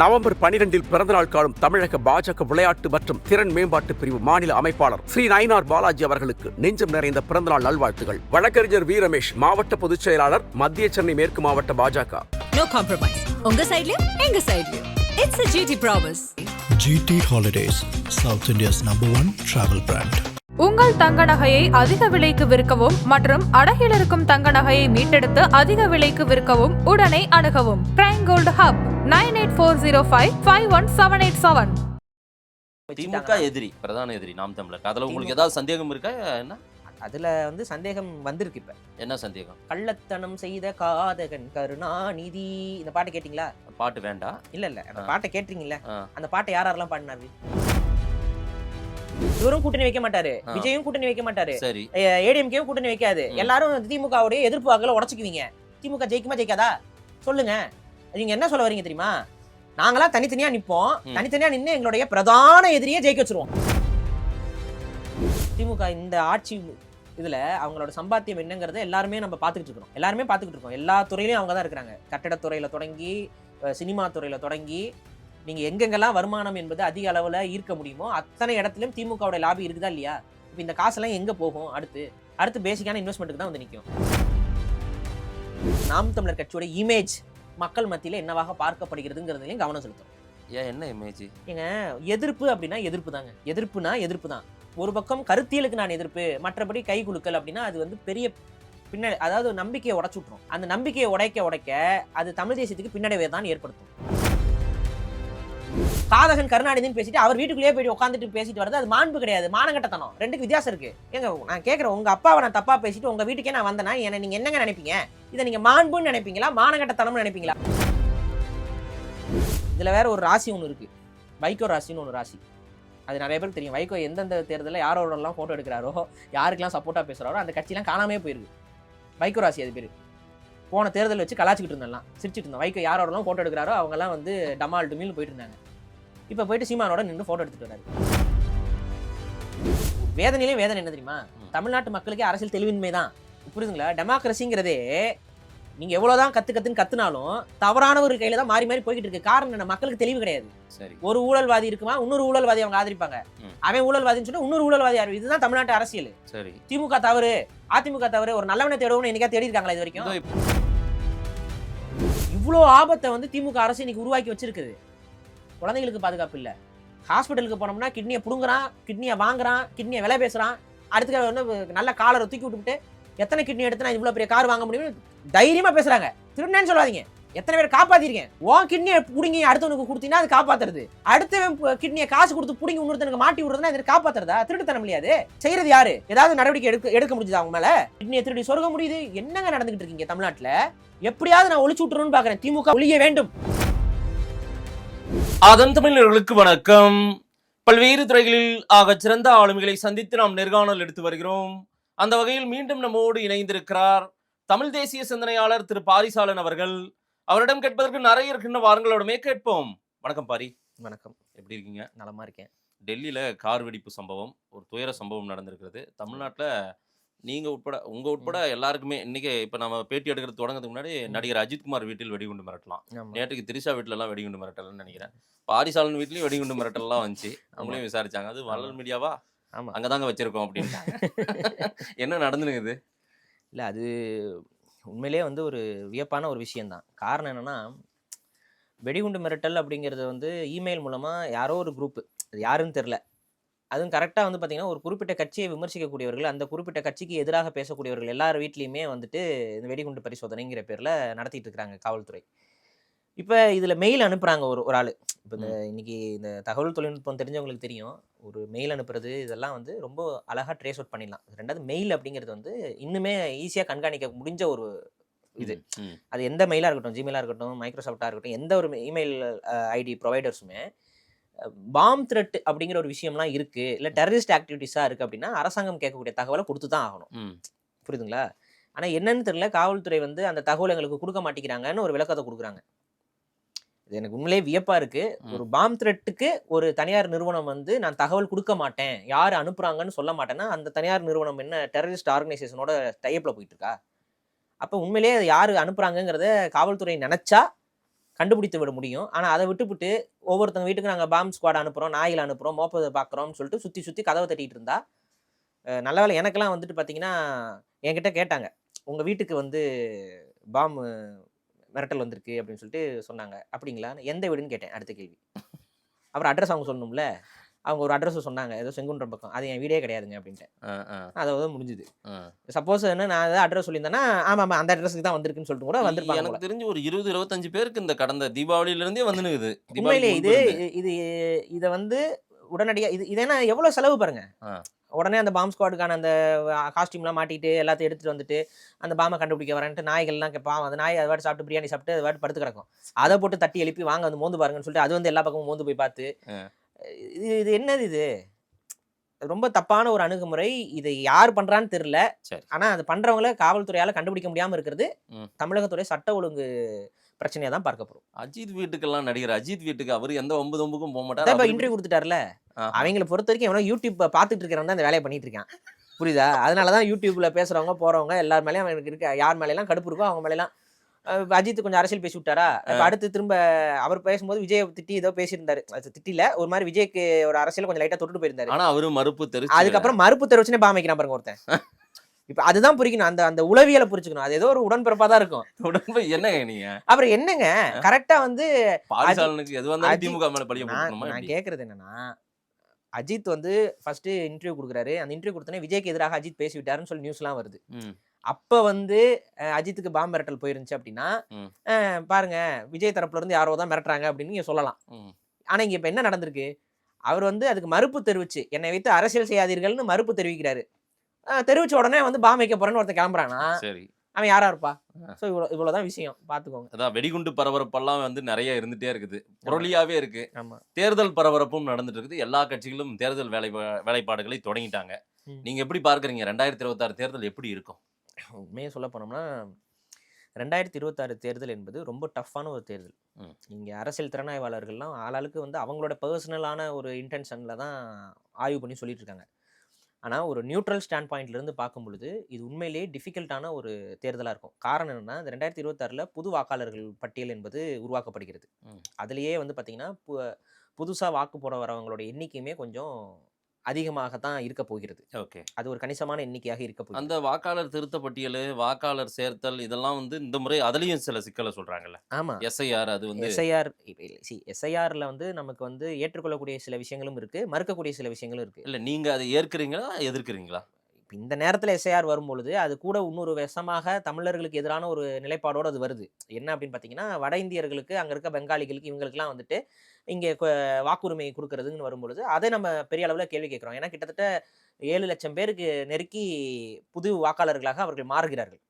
November 12 பிறந்தநாள் காணும் தமிழக பாஜக விளையாட்டு மற்றும் திறன் மேம்பாட்டு பிரிவு மாநில அமைப்பாளர் ஸ்ரீ நயினார் பாலாஜி அவர்களுக்கு நெஞ்சம் நிறைந்த பிறந்தநாள் நல்வாழ்த்துகள். வழக்கறிஞர் வி ரமேஷ், மாவட்ட பொதுச் செயலாளர், மத்திய சென்னை மேற்கு மாவட்ட பாஜக. No compromise. உங்க சைடுலயும் எங்க சைடுலயும். It's a GT promise. GT Holidays, South India's #1 travel brand. உங்கள் தங்க நகையை அதிக விலைக்கு விற்கவும் மற்றும் அடகில் இருக்கும் தங்க நகையை மீட்டெடுத்து அதிக விலைக்கு விற்கவும் உடனே அணுகவும். Prime gold hub 9840551787. திமுக எதிரி, பிரதான எதிரி நாம் தமிழர். அதுல உங்களுக்கு ஏதாவது சந்தேகம் இருக்கா? என்ன அதுல சந்தேகம் வந்திருக்கு. இப்ப என்ன சந்தேகம்? கள்ளத்தனம் செய்த காதகன் கருணாநிதி. இந்த பாட்டு கேட்டீங்களா? பாட்டு வேண்டாம். இல்ல அந்த பாட்டை கேட்டீங்கல்ல, அந்த பாட்டை யாரெல்லாம் பாடினாரு? இவரும் கூட்டணி வைக்க மாட்டாரு, விஜயும் கூட்டணி வைக்க மாட்டாரு, சரி, ஏடிஎம்கேவும் கூட்டணி வைக்காது. எல்லாரும் திமுகவுடைய எதிர்ப்பு வாக்குல உடச்சுக்குவீங்க. திமுக ஜெயிக்குமா ஜெயிக்காதா சொல்லுங்க. நீங்க என்ன சொல்ல வரீங்க தெரியுமா? நாங்களாம் தனித்தனியா நிப்போம், தனித்தனியா நின்று எங்களுடைய பிரதான எதிரியை ஜெயிக்க வச்சிருவோம். திமுக இந்த ஆட்சி இதுல அவங்களோட சம்பாத்தியம் என்னங்கிறத எல்லாருமே நம்ம பார்த்துக்கிட்டு இருக்கோம். எல்லா துறையிலையும் அவங்க தான் இருக்கிறாங்க. கட்டடத்துறையில தொடங்கி, சினிமா துறையில தொடங்கி, நீங்க எங்கெங்கெல்லாம் வருமானம் என்பது அதிக அளவுல ஈர்க்க முடியுமோ அத்தனை இடத்துலயும் திமுகவோட லாபி இருக்குதா இல்லையா? இப்ப இந்த காசெல்லாம் எங்க போகும்? அடுத்து பேசிக்கான இன்வெஸ்ட்மெண்ட்டுக்கு தான் வந்து நிற்கும். நாம் தமிழர் கட்சியோட இமேஜ் மக்கள் மத்தியில என்னவாக பார்க்கப்படுகிறதுங்கிறதுலையும் கவனம் செலுத்தும். ஏன், என்ன இமேஜ்? ஏங்க, எதிர்ப்பு அப்படின்னா எதிர்ப்பு தாங்க. எதிர்ப்பு தான். ஒரு பக்கம் கருத்தியலுக்கு நான் எதிர்ப்பு, மற்றபடி கை குலுக்கல் அப்படின்னா அது பெரிய பின்னாடி, அதாவது நம்பிக்கையை உடைச்சு விட்டுரும். அந்த நம்பிக்கையை உடைக்க அது தமிழ் தேசியத்துக்கு பின்னடைவை தான் ஏற்படுத்தும். காதகன் கருணாநிதினு பேசிட்டு அவர் வீட்டுக்குள்ளேயே போயிட்டு உட்காந்துட்டு பேசிட்டு வரது அது மாண்பு கிடையாது, மானங்கட்டத்தனம். ரெண்டுக்கு வித்தியாசம் இருக்கு. ஏங்க, நான் கேட்கறேன், உங்க அப்பாவை நான் தப்பா பேசிட்டு உங்க வீட்டுக்கே நான் வந்தேன்னா என்ன நீங்க என்னங்க நினைப்பீங்க? இதை நீங்க மாண்புன்னு நினைப்பீங்களா, மானங்கட்டத்தனம்னு நினைப்பீங்களா? இதுல வேற ஒரு ராசி ஒன்று இருக்கு, வைகோ ராசின்னு ஒரு ராசி. அது நிறைய பேருக்கு தெரியும். வைகோ எந்தெந்த தேர்தலில் யாரோடலாம் ஃபோட்டோ எடுக்கிறாரோ, யாருக்கெல்லாம் சப்போர்ட்டாக பேசுகிறாரோ அந்த கட்சியெல்லாம் காணாமே போயிருக்கு. வைகோ ராசி அது பேர். போன தேர்தல் வச்சு கலாச்சிக்கிட்டு இருந்தோம்லாம், சிரிச்சிட்டு இருந்தோம். வைகோ யாரோடலாம் ஃபோட்டோ எடுக்கிறாரோ அவங்கெல்லாம் டமால் டுமில்னு போயிட்டு இருந்தாங்க. இப்போ போயிட்டு சீமானோட நின்று ஃபோட்டோ எடுத்துட்டு வராரு. வேதனையிலே வேதனை என்ன தெரியுமா? தமிழ்நாட்டு மக்களுக்கே அரசியல் தெளிவின்மை தான். புரியுதுங்களா? டெமோக்ரஸிங்கிறதே நீங்க எவ்வளவுதான் கத்துனாலும் தவறான ஒரு கையில தான் மாறி போய்கிட்டு இருக்கு. காரணம் என்ன? மக்களுக்கு தெளிவு கிடையாது. ஒரு ஊழல்வாதி இருக்குமா, இன்னொரு ஊழல்வாதி அவங்க ஆதரிப்பாங்க. அவன் ஊழல்வாதின்னு சொன்னா இன்னொரு ஊழல்வாதி. இதுதான் தமிழ்நாட்டு அரசியல். திமுக தவறு, அதிமுக தவறு, ஒரு நல்லவனை தேடுவோம்னு என்னைக்கா தேடி இருக்காங்களா இது வரைக்கும்? இவ்வளவு ஆபத்தை திமுக அரசு இன்னைக்கு உருவாக்கி வச்சிருக்குது. குழந்தைகளுக்கு பாதுகாப்பு இல்ல. ஹாஸ்பிட்டலுக்கு போனோம்னா கிட்னியை புடுங்குறான், கிட்னியை வாங்குறான், கிட்னியை விலை பேசுறான். அடுத்து நல்ல காலரை தூக்கி விட்டுவிட்டு எத்தனை கிட்னி எடுத்து நான் இவ்வளவு பெரிய கார் வாங்க முடியும் தைரியமா பேசுறாங்க. திருடனேன்னு சொல்லாதீங்க. எத்தனை பேர் காப்பாத்திருக்கேன். உன் கிட்னியை புடுங்கி அடுத்தவனுக்கு கொடுத்தீங்கன்னா அது காப்பாத்துறது. அடுத்த கிட்னியை காசு கொடுத்து புடுங்கி இன்னொருத்தனுக்கு மாட்டி விடுறதுன்னா இது காப்பாத்துறதா? திருட்டுத்தனம் இல்லையாது. செய்யறது யாரு? ஏதாவது நடவடிக்கை எடுக்க முடியுது அவங்க மேல? கிட்னியை திருடி சொருக முடியுது? என்னங்க நடந்துகிட்டு இருக்கீங்க தமிழ்நாட்டுல? எப்படியாவது நான் ஒளிச்சு விட்டுறணும்னு பாக்குறேன். திமுக ஒளிய வேண்டும். அதன் தமிழர்களுக்கு வணக்கம். பல்வேறு துறைகளில் ஆக சிறந்த ஆளுமைகளை சந்தித்து நாம் நேர்காணல் எடுத்து வருகிறோம். அந்த வகையில் மீண்டும் நம்மோடு இணைந்திருக்கிறார் தமிழ் தேசிய சிந்தனையாளர் திரு பாரிசாலன் அவர்கள். அவரிடம் கேட்பதற்கு நிறைய இருக்கின்ற வாரங்களோடமே கேட்போம். வணக்கம் பாரி. வணக்கம். எப்படி இருக்கீங்க? நலமா இருக்கேன். டெல்லியில கார் வெடிப்பு சம்பவம், ஒரு துயர சம்பவம் நடந்திருக்கிறது. தமிழ்நாட்டுல நீங்க உட்பட எல்லாருக்குமே இன்னைக்கு இப்ப நம்ம பேட்டி எடுக்கிறது தொடங்கிறதுக்கு முன்னாடி நடிகர் அஜித்குமார் வீட்டில் வெடிகுண்டு மிரட்டலாம். நேற்றுக்கு திரிஷா வீட்டுல எல்லாம் வெடிகுண்டு மிரட்டலன்னு நினைக்கிறேன். பாரிசாலன் வீட்லயும் வெடிகுண்டு மிரட்டல்லாம் வந்துச்சு. அவங்களையும் விசாரிச்சாங்க. அது வள்ளல் மீடியாவா? அங்கதாங்க வச்சிருக்கோம் அப்படின்னு. என்ன நடந்துருக்குது? இல்லை, அது உண்மையிலேயே ஒரு வியப்பான ஒரு விஷயம்தான். காரணம் என்னன்னா, வெடிகுண்டு மிரட்டல் அப்படிங்கிறது இமெயில் மூலமாக யாரோ ஒரு குரூப்பு, அது யாருன்னு தெரில, அதுவும் கரெக்டாக பார்த்தீங்கன்னா ஒரு குறிப்பிட்ட கட்சியை விமர்சிக்கக்கூடியவர்கள், அந்த குறிப்பிட்ட கட்சிக்கு எதிராக பேசக்கூடியவர்கள் எல்லார் வீட்லேயுமே இந்த வெடிகுண்டு பரிசோதனைங்கிற பேரில் நடத்திட்டு இருக்கிறாங்க காவல்துறை. இப்போ இதில் மெயில் அனுப்புகிறாங்க ஒரு ஆள். இப்போ இன்னைக்கு இந்த தகவல் தொழில்நுட்பம் தெரிஞ்சவங்களுக்கு தெரியும். ஒரு மெயில் அனுப்புறது இதெல்லாம் ரொம்ப அழகாக ட்ரேஸ் அவுட் பண்ணிடலாம். ரெண்டாவது மெயில் அப்படிங்கிறது இன்னுமே ஈஸியாக கண்காணிக்க முடிஞ்ச ஒரு இது. அது எந்த மெயிலாக இருக்கட்டும், ஜிமெயிலாக இருக்கட்டும், மைக்ரோசாஃப்டாக இருக்கட்டும், எந்த ஒரு இமெயில் ஐடி ப்ரொவைடர்ஸுமே பாம் த்ரெட் அப்படிங்கிற ஒரு விஷயம்லாம் இருக்குது, இல்லை டெரரிஸ்ட் ஆக்டிவிட்டிஸாக இருக்குது அப்படின்னா அரசாங்கம் கேட்கக்கூடிய தகவலை கொடுத்து தான் ஆகணும். புரியுதுங்களா? ஆனால் என்னன்னு தெரியல, காவல்துறை அந்த தகவல் எங்களுக்கு கொடுக்க மாட்டேங்கிறாங்கன்னு ஒரு விளக்கத்தை கொடுக்குறாங்க. இது எனக்கு உண்மையிலே வியப்பா இருக்கு. ஒரு பாம் த்ரெட்டுக்கு ஒரு தனியார் நிறுவனம் நான் தகவல் கொடுக்க மாட்டேன், யார் அனுப்புறாங்கன்னு சொல்ல மாட்டேன்னா அந்த தனியார் நிறுவனம் என்ன டெரரிஸ்ட் ஆர்கனைசேஷனோட டைப்ல போயிட்டு இருக்கா? அப்போ உண்மையிலேயே அது யார் அனுப்புறாங்கிறத காவல்துறை நினைச்சா கண்டுபிடித்து விட முடியும். ஆனா அதை விட்டுப்புட்டு ஒவ்வொருத்தவங்க வீட்டுக்கு நாங்க பாம்பு ஸ்குவாட் அனுப்புறோம், நாய்கள் அனுப்புறோம், மோப்பதை பார்க்குறோம்னு சொல்லிட்டு சுத்தி சுத்தி கதவை தட்டிட்டு இருந்தா நல்ல வேளை எனக்கெல்லாம் வந்துட்டு பார்த்தீங்கன்னா என்கிட்ட கேட்டாங்க, உங்க வீட்டுக்கு வந்து பாம்பு மிரட்டல் வந்திருக்கு அப்படின்னு சொல்லிட்டு சொன்னாங்க. அப்படிங்களா? எந்த வீடுன்னு கேட்டேன் அடுத்த கேள்வி. அப்புறம் அட்ரஸ் அவங்க சொல்லணும்ல. அவங்க ஒரு அட்ரஸ் சொன்னாங்க, ஏதோ செங்குன்றம் பக்கம். அது என் வீடே கிடையாதுங்க அப்படின்ட்டேன். அதோட முடிஞ்சுது. சப்போஸ் என்ன நான் ஏதாவது அட்ரஸ் சொல்லியிருந்தேன்னா ஆமா அந்த அட்ரஸ்க்கு தான் வந்திருக்குன்னு சொல்லிட்டு கூட வந்திருப்பாங்க. எனக்கு தெரிஞ்சு ஒரு 20-25 பேருக்கு இந்த கடந்த தீபாவளியில இருந்தே வந்துனுக்குது. உண்மையிலே இதை வந்து உடனடியா இது ஏன்னா எவ்வளவு செலவு பாருங்க. உடனே அந்த பாம்பு ஸ்குவாடுக்கான அந்த காஸ்டியூம்லாம் மாட்டிட்டு எல்லாத்தையும் எடுத்துட்டு வந்துட்டு அந்த பாம்பை கண்டுபிடிக்க வரேன்ட்டு நாய்கள்லாம் கேட்பான். அந்த நாய் அதை வாட்டு சாப்பிட்டு பிரியாணி சாப்பிட்டு அதை வாட்டு படுத்து கிடக்கும். அதை போட்டு தட்டி எழுப்பி வாங்க வந்து மோந்து பாருங்கன்னு சொல்லிட்டு அது வந்து எல்லா பக்கமும் மோந்து போய் பார்த்து இது என்னது இது ரொம்ப தப்பான ஒரு அணுகுமுறை. இதை யார் பண்றான்னு தெரியல. ஆனா அது பண்றவங்கள காவல்துறையால கண்டுபிடிக்க முடியாம இருக்கிறது தமிழகத்துடைய சட்ட ஒழுங்கு பிரச்சனையா தான் பார்க்கப்படும். அஜித் வீட்டுக்கெல்லாம் நடிகர் அஜித் வீட்டுக்கு அவர் எந்த ஒம்பதுக்கும் போக மாட்டார். இன்டர்வியூ கொடுத்துட்டாருல. அவங்களை பொறுத்த வரைக்கும் எவனோ யூடியூப் பார்த்துட்டு இருக்கிறவங்க தான் அந்த வேலையை பண்ணிட்டு இருக்கான். புரியுதா? அதனாலதான் யூடியூப்ல பேசுறவங்க போறவங்க எல்லார் மேலேயும் அவனுக்கு இருக்க யார் மேலாம் கடுப்பு இருக்கோ அவங்க மேலாம். அஜித் கொஞ்சம் அரசியல் பேசி விட்டாரா, அடுத்து திரும்ப அவர் பேசும்போது விஜய் திட்டி ஏதோ பேசியிருந்தாரு. திட்டில ஒரு மாதிரி விஜய்க்கு ஒரு அரசியல் கொஞ்சம் லைட்டா தொட்டுட்டு போயிருந்தாரு. ஆனா அவரு மறுப்பு தெரிவிச்சு அதுக்கப்புறம் மறுப்பு தெரிவிச்சுனே பாமைக்கிறான் பாருங்க ஒருத்தன். இப்ப அதுதான் புரிக்கணும். அந்த உளவியலை புரிச்சுக்கணும். அது ஏதோ ஒரு உடன்பிறப்பா தான் இருக்கும். உடன்பு என்னங்க நீங்க அப்புறம் என்னங்க கரெக்டா வந்து நான் கேக்குறது என்னன்னா, அஜித் வந்து ஃபர்ஸ்ட் இன்டர்வியூ கொடுக்குறாரு. அந்த இன்டர்வியூ கொடுத்தோன்னே விஜய்க்கு எதிராக அஜித் பேசி விட்டாருன்னு சொல்லி நியூஸ் எல்லாம் வருது. அப்ப வந்து அஜித்துக்கு பாம்பு மிரட்டல் போயிருந்துச்சு அப்படின்னா பாருங்க விஜய் தரப்புல இருந்து யாரோ தான் மிரட்டுறாங்க அப்படின்னு நீங்க சொல்லலாம். ஆனா இங்க இப்ப என்ன நடந்திருக்கு, அவர் வந்து அதுக்கு மறுப்பு தெரிவிச்சு என்னை வைத்து அரசியல் செய்யாதீர்கள்னு மறுப்பு தெரிவிக்கிறாரு. தெரிவிச்ச உடனே வந்து பாம்பு வைக்க போறேன்னு ஒருத்தர் கிளம்புறானா அவன் யாரா இருப்பா? சோ இவ்வளவுதான் விஷயம், பாத்துக்கோங்க. அதான் வெடிகுண்டு பரபரப்பெல்லாம் வந்து நிறைய இருந்துட்டே இருக்குது, புரளியாவே இருக்கு. தேர்தல் பரபரப்பும் நடந்துட்டு இருக்குது. எல்லா கட்சிகளும் தேர்தல் வேலைப்பாடுகளை தொடங்கிட்டாங்க. நீங்க எப்படி பார்க்கறீங்க 2026 தேர்தல் எப்படி இருக்கும்? உண்மையை சொல்ல போனோம்னா 2026 தேர்தல் என்பது ரொம்ப டஃப்பான ஒரு தேர்தல். இங்க அரசியல் திறனாய்வாளர்கள்லாம் ஆளாளுக்கு வந்து அவங்களோட பர்சனலான ஒரு இன்டென்ஷன்ல தான் ஆய்வு பண்ணி சொல்லிட்டு இருக்காங்க. ஆனால் ஒரு நியூட்ரல் ஸ்டாண்ட் பாயிண்ட்லேருந்து பார்க்கும் பொழுது இது உண்மையிலேயே டிஃபிகல்ட்டான ஒரு தேர்தலாக இருக்கும். காரணம் என்னென்னா, இந்த 2026 புது வாக்காளர்கள் பட்டியல் என்பது உருவாக்கப்படுகிறது. அதுலேயே வந்து பார்த்திங்கன்னா புதுசாக வாக்கு போட வரவங்களோட எண்ணிக்கையுமே கொஞ்சம் அதிகமாக தான் இருக்க போகிறது. ஓகே, அது ஒரு கணிசமான எண்ணிக்கையாக இருக்க போகுது. அந்த வாக்காளர் திருத்த பட்டியல், வாக்காளர் சேர்த்தல் இதெல்லாம் வந்து இந்த முறை அதுலேயும் சில சிக்கலை சொல்கிறாங்கல்ல. ஆமாம், எஸ்ஐஆர் அது வந்து எஸ்ஐஆரில் வந்து நமக்கு வந்து ஏற்றுக்கொள்ளக்கூடிய சில விஷயங்களும் இருக்குது, மறுக்கக்கூடிய சில விஷயங்களும் இருக்குது. இல்லை, நீங்கள் அதை ஏற்கிறீங்களா எதிர்க்கிறீங்களா? இந்த நேரத்தில் எஸ்ஐஆர் வரும்பொழுது அது கூட இன்னொரு விஷமாக தமிழர்களுக்கு எதிரான ஒரு நிலைப்பாடோடு அது வருது. என்ன அப்படின்னு பார்த்தீங்கன்னா, வட இந்தியர்களுக்கு அங்கே இருக்க பெங்காலிகளுக்கு இவங்களுக்குலாம் வந்துட்டு இங்கே வாக்குரிமை கொடுக்கறதுன்னு வரும்பொழுது அதை நம்ம பெரிய அளவில் கேள்வி கேட்குறோம். ஏன்னா கிட்டத்தட்ட 7 லட்சம் பேருக்கு நெருக்கி புது வாக்காளர்களாக அவர்கள் மாறுகிறார்கள்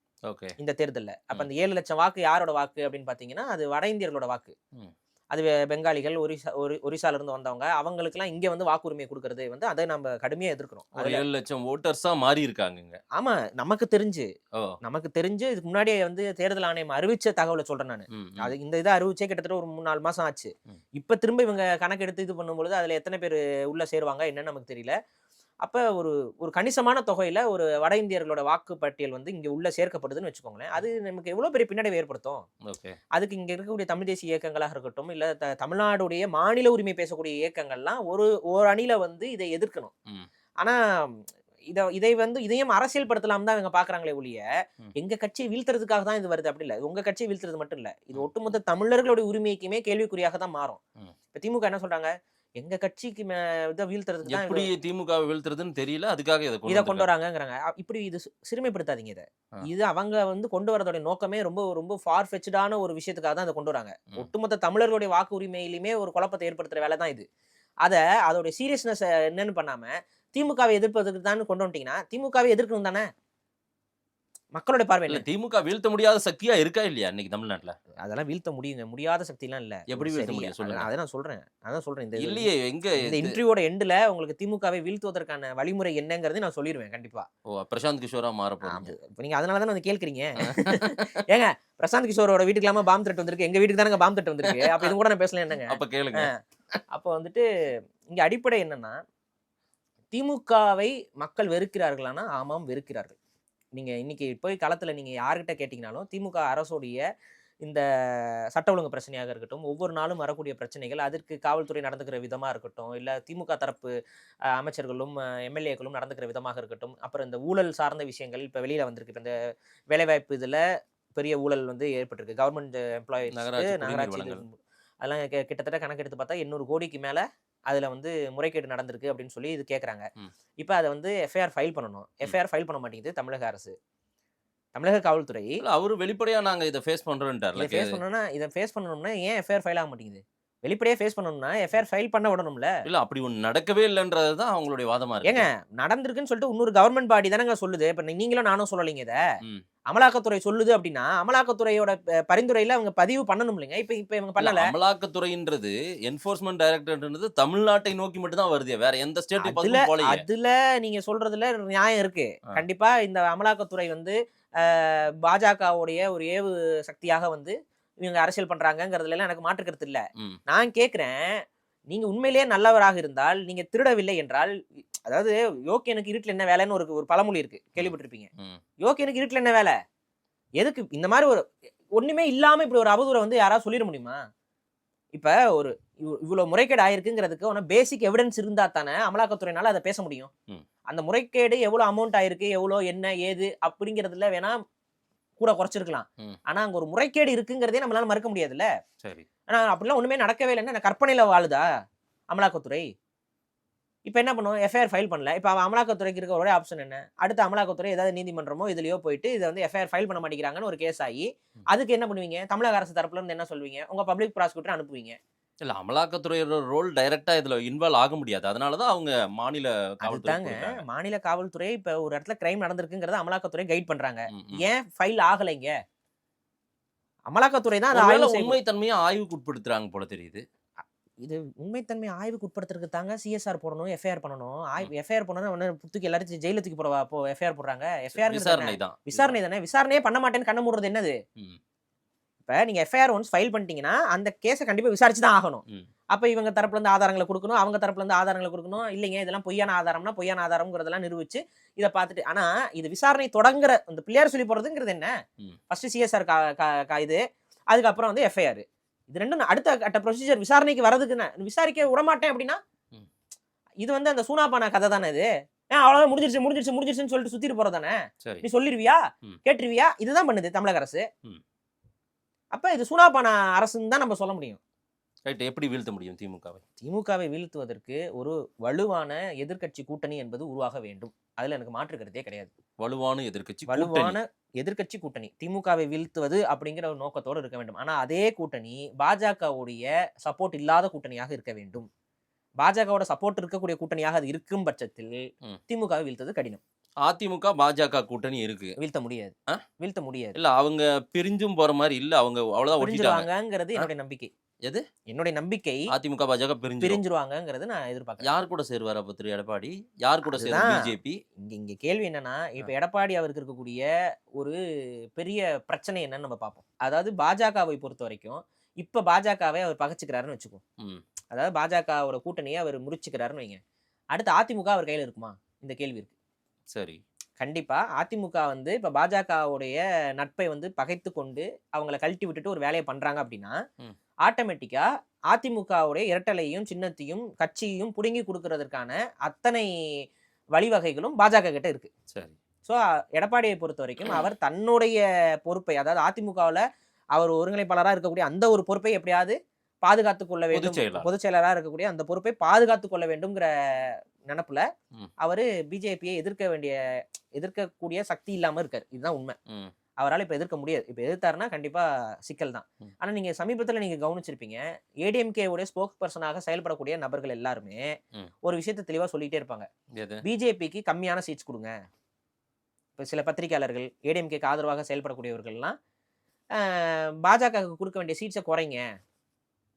இந்த தேர்தலில். அப்போ அந்த 7 லட்சம் வாக்கு யாரோட வாக்கு அப்படின்னு பார்த்தீங்கன்னா அது வட இந்தியர்களோட வாக்கு. அது பெங்காலிகள், ஒரிசால இருந்து வந்தவங்க, அவங்களுக்குலாம் இங்க வந்து வாக்குரிமை கொடுக்கறது வந்து அதை நம்ம கடுமையா எதிர்க்கிறோம். 7 லட்சம் ஓட்டர்ஸா மாறி இருக்காங்க. ஆமா, நமக்கு தெரிஞ்சு இதுக்கு முன்னாடியே வந்து தேர்தல் ஆணையம் அறிவிச்ச தகவலை சொல்றேன் நான். அது இந்த இதை அறிவிச்சே கிட்டத்தட்ட ஒரு 3-4 மாசம் ஆச்சு. இப்ப திரும்ப இவங்க கணக்கு எடுத்து இது பண்ணும்பொழுது அதுல எத்தனை பேர் உள்ள சேருவாங்க என்னன்னு நமக்கு தெரியல. அப்ப ஒரு கணிசமான தொகையில ஒரு வட இந்தியர்களோட வாக்கு பட்டியல் வந்து இங்க உள்ள சேர்க்கப்படுதுன்னு வச்சுக்கோங்களேன். அது நமக்கு எவ்வளவு பெரிய பின்னடைவை ஏற்படுத்தும். அதுக்கு இங்க இருக்கக்கூடிய தமிழ் தேசிய இயக்கங்களாக இருக்கட்டும், இல்ல தமிழ்நாடுடைய மாநில உரிமை பேசக்கூடிய இயக்கங்கள்லாம் ஒரு அணியில வந்து இதை எதிர்க்கணும். ஆனா இதை வந்து இதையும் அரசியல் படுத்தலாம் தான் இவங்க பாக்குறாங்களே ஒழிய எங்க கட்சியை வீழ்த்துறதுக்காக தான் இது வருது அப்படி இல்ல. உங்க கட்சியை வீழ்த்துறது மட்டும் இல்ல, இது ஒட்டுமொத்த தமிழர்களுடைய உரிமைக்குமே கேள்விக்குறியாக தான் மாறும். இப்ப திமுக என்ன சொல்றாங்க, எங்க கட்சிக்கு இதை வீழ்த்துறதுக்கு தான் எப்படி திமுக வீழ்த்துறதுன்னு தெரியல, அதுக்காக இதை கொண்டு வராங்கிறாங்க. இப்படி இது சிறுமைப்படுத்தாதீங்க. இது அவங்க வந்து கொண்டு வரதோட நோக்கமே ரொம்ப ரொம்ப ஃபார் ஃபெச்டான ஒரு விஷயத்துக்காக தான் இதை கொண்டு வராங்க. ஒட்டுமொத்த தமிழர்களுடைய வாக்கு உரிமையிலுமே ஒரு குழப்பத்தை ஏற்படுத்துற வேலை தான் இது. அதோட சீரியஸ்னஸ் என்னன்னு பண்ணாம திமுகவை எதிர்ப்பதற்கு தான் கொண்டு வந்துட்டீங்கன்னா திமுகவை எதிர்க்கணும் தானே மக்களோட பார்வை. இல்ல, திமுக வீழ்த்த முடியாத சக்தியா இருக்கா இல்லையா இன்னைக்கு தமிழ்நாட்டுல? அதெல்லாம் வீழ்த்த முடியாத சக்தி எல்லாம் இல்ல. எப்படி வீழ்த்த முடியும் சொல்லுங்க. அதான் சொல்றேன். இந்த இல்லையே, எங்க இந்த இன்டர்வியூட எண்ட்ல உங்களுக்கு திமுகவை வீழ்த்துவதற்கான வழிமுறை என்னங்கிறது நான் சொல்லிடுவேன் கண்டிப்பா. பிரசாந்த் கிஷோரா மாறப்போகுது. நீங்க அதனாலதான் வந்து கேட்கறீங்க. ஏங்க, பிரசாந்த் கிஷோரோட வீட்டுக்கு பாம்பு தட்டு வந்திருக்கு, எங்க வீட்டுக்கு தானங்க பாம்பு தட்டு வந்திருக்கு. அப்ப இது கூட நான் பேசல என்னங்க? அப்ப கேளுங்க. அப்ப வந்துட்டு இங்க அடிப்படை என்னன்னா, திமுகவை மக்கள் வெறுக்கிறார்களானா? ஆமாம், வெறுக்கிறார்கள். நீங்கள் இன்னைக்கு போய் களத்தில் நீங்கள் யார்கிட்ட கேட்டிங்கனாலும் திமுக அரசோடைய இந்த சட்ட ஒழுங்கு பிரச்சனையாக இருக்கட்டும், ஒவ்வொரு நாளும் வரக்கூடிய பிரச்சனைகள், அதற்கு காவல்துறை நடந்துக்கிற விதமா இருக்கட்டும், இல்ல திமுக தரப்பு அமைச்சர்களும், எம்எல்ஏக்களும் நடந்துக்கிற விதமாக இருக்கட்டும், அப்புறம் இந்த ஊழல் சார்ந்த விஷயங்கள் இப்ப வெளியில வந்திருக்கு. இப்ப இந்த வேலைவாய்ப்பு இதுல பெரிய ஊழல் வந்து ஏற்பட்டிருக்கு. கவர்மெண்ட் எம்ப்ளாயீஸ்க்கு நகராட்சி குடிநீர் நகராட்சி வழங்கல். அதெல்லாம் கிட்டத்தட்ட கணக்கெடுத்து பார்த்தா 800 கோடிக்கு மேல அதுல வந்து முறைகேடு நடந்திருக்கு அப்படின்னு சொல்லி இது கேட்குறாங்க. ம். இப்ப அத வந்து எஃப்ஐஆர் ஃபைல் பண்ணணும். எஃப்ஐஆர் ஃபைல் பண்ண மாட்டேங்குது தமிழக அரசு. தமிழக காவல்துறை இல்ல அவரு வெளிப்படையா நாங்க இத ஃபேஸ் பண்றோம்ன்ட்டார்ல. இத ஃபேஸ் பண்ணணும்னா ஏன் எஃப்ஐஆர் ஃபைல் ஆக மாட்டேங்குது? வெளிப்படையா ஃபேஸ் பண்ணணும்னா எஃப்ஐஆர் ஃபைல் பண்ண விடணும்ல. இல்ல அப்படி ஒண்ணு நடக்கவே இல்லன்றது தான் அவங்களுடைய வாதமா ஏங்க இருக்கு. நடந்திருக்குன்னு சொல்லிட்டு இன்னொரு கவர்மெண்ட் பாடி தானங்க சொல்லுது. இப்ப நீங்களும் நானும் சொல்லலைங்க இத. ம். அமலாக்கத்துறை சொல்லுது அப்படின்னா, அமலாக்கத்துறையோட பரிந்துரையில அவங்க பதிவு பண்ணணும் இல்லைங்க. இப்ப இப்ப இவங்க இல்ல, பண்ணல. அமலாக்கத்துறைன்றது என்ஃபோர்ஸ்மென்ட் டைரக்டரேட்ன்றது தமிழ்நாட்டை நோக்கி மட்டும் தான் வருது. வேற எந்த ஸ்டேட்டுக்கு அதுல பக்கம் போலயே. அதுல நீங்க சொல்றதுல நியாயம் இருக்கு. ஆ. கண்டிப்பா இந்த அமலாக்கத்துறை வந்து பாஜகவுடைய ஒரு ஏவு சக்தியாக வந்து இவங்க அரசியல் பண்றாங்கங்கிறதுல எல்லாம் எனக்கு மாற்று கருத்து இல்ல. ம். நான் கேட்கிறேன், நீங்க உண்மையிலேயே நல்லவராக இருந்தால், நீங்க திருடவில்லை என்றால், அதாவது யோக்கியனுக்கு இருட்டுல என்ன வேலைன்னு ஒரு பழமொழி இருக்கு, கேள்விப்பட்டிருப்பீங்க. ம். யோக்கியனுக்கு இருட்டுல என்ன வேலை? எதுக்கு இந்த மாதிரி ஒரு ஒண்ணுமே இல்லாம இப்படி ஒரு அவதூறை வந்து யாராவது சொல்லிட முடியுமா? இப்ப ஒரு இவ்வளவு முறைகேடு ஆயிருக்குங்கிறதுக்கு பேசிக் எவிடன்ஸ் இருந்தா தானே அமலாக்கத்துறையினால அதை பேச முடியும். ம். அந்த முறைகேடு எவ்வளவு அமௌண்ட் ஆயிருக்கு, எவ்வளவு என்ன ஏது அப்படிங்கிறதுல வேணா கூட குறைச்சிருக்கலாம். ம். ஆனா அங்க ஒரு முறைகேடு இருக்குங்கிறதே நம்மளால மறுக்க முடியாதுல்ல. சரி. ஆனா அப்படிலாம் ஒண்ணுமே நடக்கவே இல்லைன்னா கற்பனையில வாழுதா அமலாக்கத்துறை? இப்ப என்ன பண்ணும்? எஃப்ஐஆர் ஃபைல் பண்ணல. இப்ப அமலாக்கத்துறைக்கு இருக்க ஒரே ஆப்ஷன் என்ன? அடுத்த அமலாக்கத்துறை ஏதாவது நீதிமன்றமோ இதுலயோ போயிட்டு இதை வந்து எஃப்ஐஆர் ஃபைல் பண்ண மாட்டேங்கிறாங்கன்னு ஒரு கேஸ் ஆகி, அதுக்கு என்ன பண்ணுவீங்க? தமிழக அரசு தரப்புல இருந்து என்ன சொல்வீங்க? உங்க பப்ளிக் ப்ராசிக்யூட்டர் அனுப்புவீங்க. இல்ல அமலாக்கத்துறையோட ரோல் டைரக்டா இதுல இன்வால்வ் ஆக முடியாது. அதனால தான் அவங்க மாநில காவல்துறை அதுதாங்க கொடுக்குறாங்க. மாநில காவல்துறை இப்ப ஒரு இடத்துல கிரைம் நடந்திருக்குங்கிறத அமலாக்கத்துறை கைட் பண்றாங்க. ம், ம். ஏன் ஃபைல் ஆகலைங்க? அமலாக்கத்துறை தான் அதை ஒருவேளை ஆய்வு செய்யும். உண்மை தன்மையை ஆய்வுக்கு உட்படுத்துறாங்க போல தெரியுது. இது உண்மைத்தன்மை ஆய்வுக்கு உட்படுத்துறதுக்கு தாங்க சிஎஸ்ஆர் போடணும், எஃப்ஐஆர் பண்ணணும். எஃப்ஐஆர் பண்ணணும் தூக்கி எல்லாரும் ஜெயில தூக்கி போடவா எஃப்ஐஆர் போடுறாங்க? எஃப்ஐஆர் விசாரணை தான். விசாரணை தானே. விசாரணையே பண்ண மாட்டேன்னு கண்ண மூடுறது என்னது? ம். இப்ப நீங்க எஃப்ஐஆர் ஒன்ஸ் ஃபைல் பண்ணிட்டீங்கன்னா அந்த கேஸை கண்டிப்பா விசாரிச்சு தான் ஆகணும். ம். அப்ப இவங்க தரப்புல இருந்து ஆதாரங்களை கொடுக்கணும், அவங்க தரப்புல இருந்து ஆதாரங்களை கொடுக்கணும். இல்லைங்க இதெல்லாம் பொய்யான ஆதாரம்னா பொய்யான ஆதாரம்ங்கிறதெல்லாம் நிரூபிச்சு இதை பார்த்துட்டு, ஆனா இது விசாரணை தொடங்குற இந்த பிள்ளையார் சொல்லி போறதுங்கிறது என்ன? ம். ஃபர்ஸ்ட் சிஎஸ்ஆர் இது, அதுக்கப்புறம் வந்து எஃப்ஐஆர். இது ரெண்டும் அடுத்த கட்ட ப்ரொசீஜர் விசாரணைக்கு வரதுக்கு விசாரிக்க விடமாட்டேன் அப்படின்னா, ம். இது வந்து அந்த சூனாபானா கதை தானே இது. அவ்வளவுதான் முடிஞ்சிருச்சுன்னு சொல்லிட்டு சுத்திட்டு போறதானே. சரி. நீ சொல்லிருவியா, ம். கேட்டுருவியா? இதுதான் பண்ணுது தமிழக அரசு. ம். அப்ப இது சூனாபானா அரசுன்னு தான் நம்ம சொல்ல முடியும். ரைட். எப்படி வீழ்த்த முடியும் திமுகவை? திமுகவை வீழ்த்துவதற்கு ஒரு வலுவான எதிர்க்கட்சி கூட்டணி என்பது உருவாக வேண்டும். அதுல எனக்கு மாற்று கருத்தே கிடையாது. வலுவான எதிர்க்கட்சி வலுவான கூட்டணி. எதிர்க்கட்சி கூட்டணி திமுகவை வீழ்த்துவது அப்படிங்கிற ஒரு நோக்கத்தோடு இருக்க வேண்டும். ஆனா அதே கூட்டணி பாஜகவுடைய சப்போர்ட் இல்லாத கூட்டணியாக இருக்க வேண்டும். பாஜகவோட சப்போர்ட் இருக்கக்கூடிய கூட்டணியாக அது இருக்கும் பட்சத்தில் ம். திமுகவை வீழ்த்தது கடினம். அதிமுக பாஜக கூட்டணி இருக்கு. வீழ்த்த முடியாது. ஆ? வீழ்த்த முடியாது. இல்ல அவங்க பிரிஞ்சும் போற மாதிரி இல்ல. அவங்க அவ்வளவுதான் ஒட்டிட்டாங்க. பிரிஞ்சிருவாங்கங்கிறது என்னுடைய நம்பிக்கை. எது? என்னுடைய நம்பிக்கை அதிமுக பாஜக பிரிஞ்சிரும். பிரிஞ்சிருவாங்கிறது நான் எதிர்பார்க்கிறேன். யார் கூட சேருவார் அப்ப திரு எடப்பாடி? யார் கூட சேரும் அதுதான். பிஜேபி? இங்க கேள்வி என்னன்னா, இப்ப எடப்பாடி அவருக்கு இருக்கக்கூடிய ஒரு பெரிய பிரச்சனை என்னன்னு நம்ம பார்ப்போம். அதாவது பாஜகவை பொறுத்த வரைக்கும் இப்ப பாஜகவை அவர் பகைச்சுக்கிறாருன்னு வச்சுக்கோ. ம். அதாவது பாஜகவோட கூட்டணியை அவர் முறிச்சுக்கிறாருன்னு வைங்க. அடுத்து அதிமுக அவர் கையில இருக்குமா? இந்த கேள்வி இருக்கு. சரி. கண்டிப்பா அதிமுக வந்து இப்ப பாஜகவுடைய நட்பை வந்து பகைத்து கொண்டு அவங்கள கழட்டி விட்டுட்டு ஒரு வேலையை பண்றாங்க அப்படின்னா, ம். ஆட்டோமேட்டிக்கா அதிமுகவுடைய இரட்டலையும் சின்னத்தையும் கட்சியையும் புடுங்கி கொடுக்கறதற்கான அத்தனை வழிவகைகளும் பாஜக கிட்ட இருக்கு. சரி. ஸோ எடப்பாடியை பொறுத்த வரைக்கும் அவர் தன்னுடைய பொறுப்பை, அதாவது அதிமுகவில் அவர் ஒருங்கிணைப்பாளராக இருக்கக்கூடிய அந்த ஒரு பொறுப்பை எப்படியாவது பாதுகாத்து கொள்ள வேண்டும். பொதுச் செயலராக இருக்கக்கூடிய அந்த பொறுப்பை பாதுகாத்து கொள்ள வேண்டும்ங்கிற நினப்புல ம். அவர் பிஜேபியை எதிர்க்கக்கூடிய சக்தி இல்லாம இருக்காரு. இதுதான் உண்மை. ம். அவரால் இப்ப எதிர்க்க முடியாது. இப்ப எதிர்த்தாருன்னா கண்டிப்பா சிக்கல் தான். ம். ஆனா நீங்க சமீபத்துல நீங்க கவனிச்சிருப்பீங்க, ஏடிஎம்கே உடைய ஸ்போக்ஸ் பர்சனாக செயல்படக்கூடிய நபர்கள் எல்லாருமே ம். ஒரு விஷயத்தை தெளிவா சொல்லிட்டே இருப்பாங்க. எது? பிஜேபிக்கு கம்மியான சீட்ஸ் கொடுங்க. இப்ப சில பத்திரிகையாளர்கள் ஏடிஎம்கேக்கு ஆதரவாக செயல்படக்கூடியவர்கள்லாம் பாஜகவுக்கு கொடுக்க வேண்டிய சீட்ஸை குறைங்க,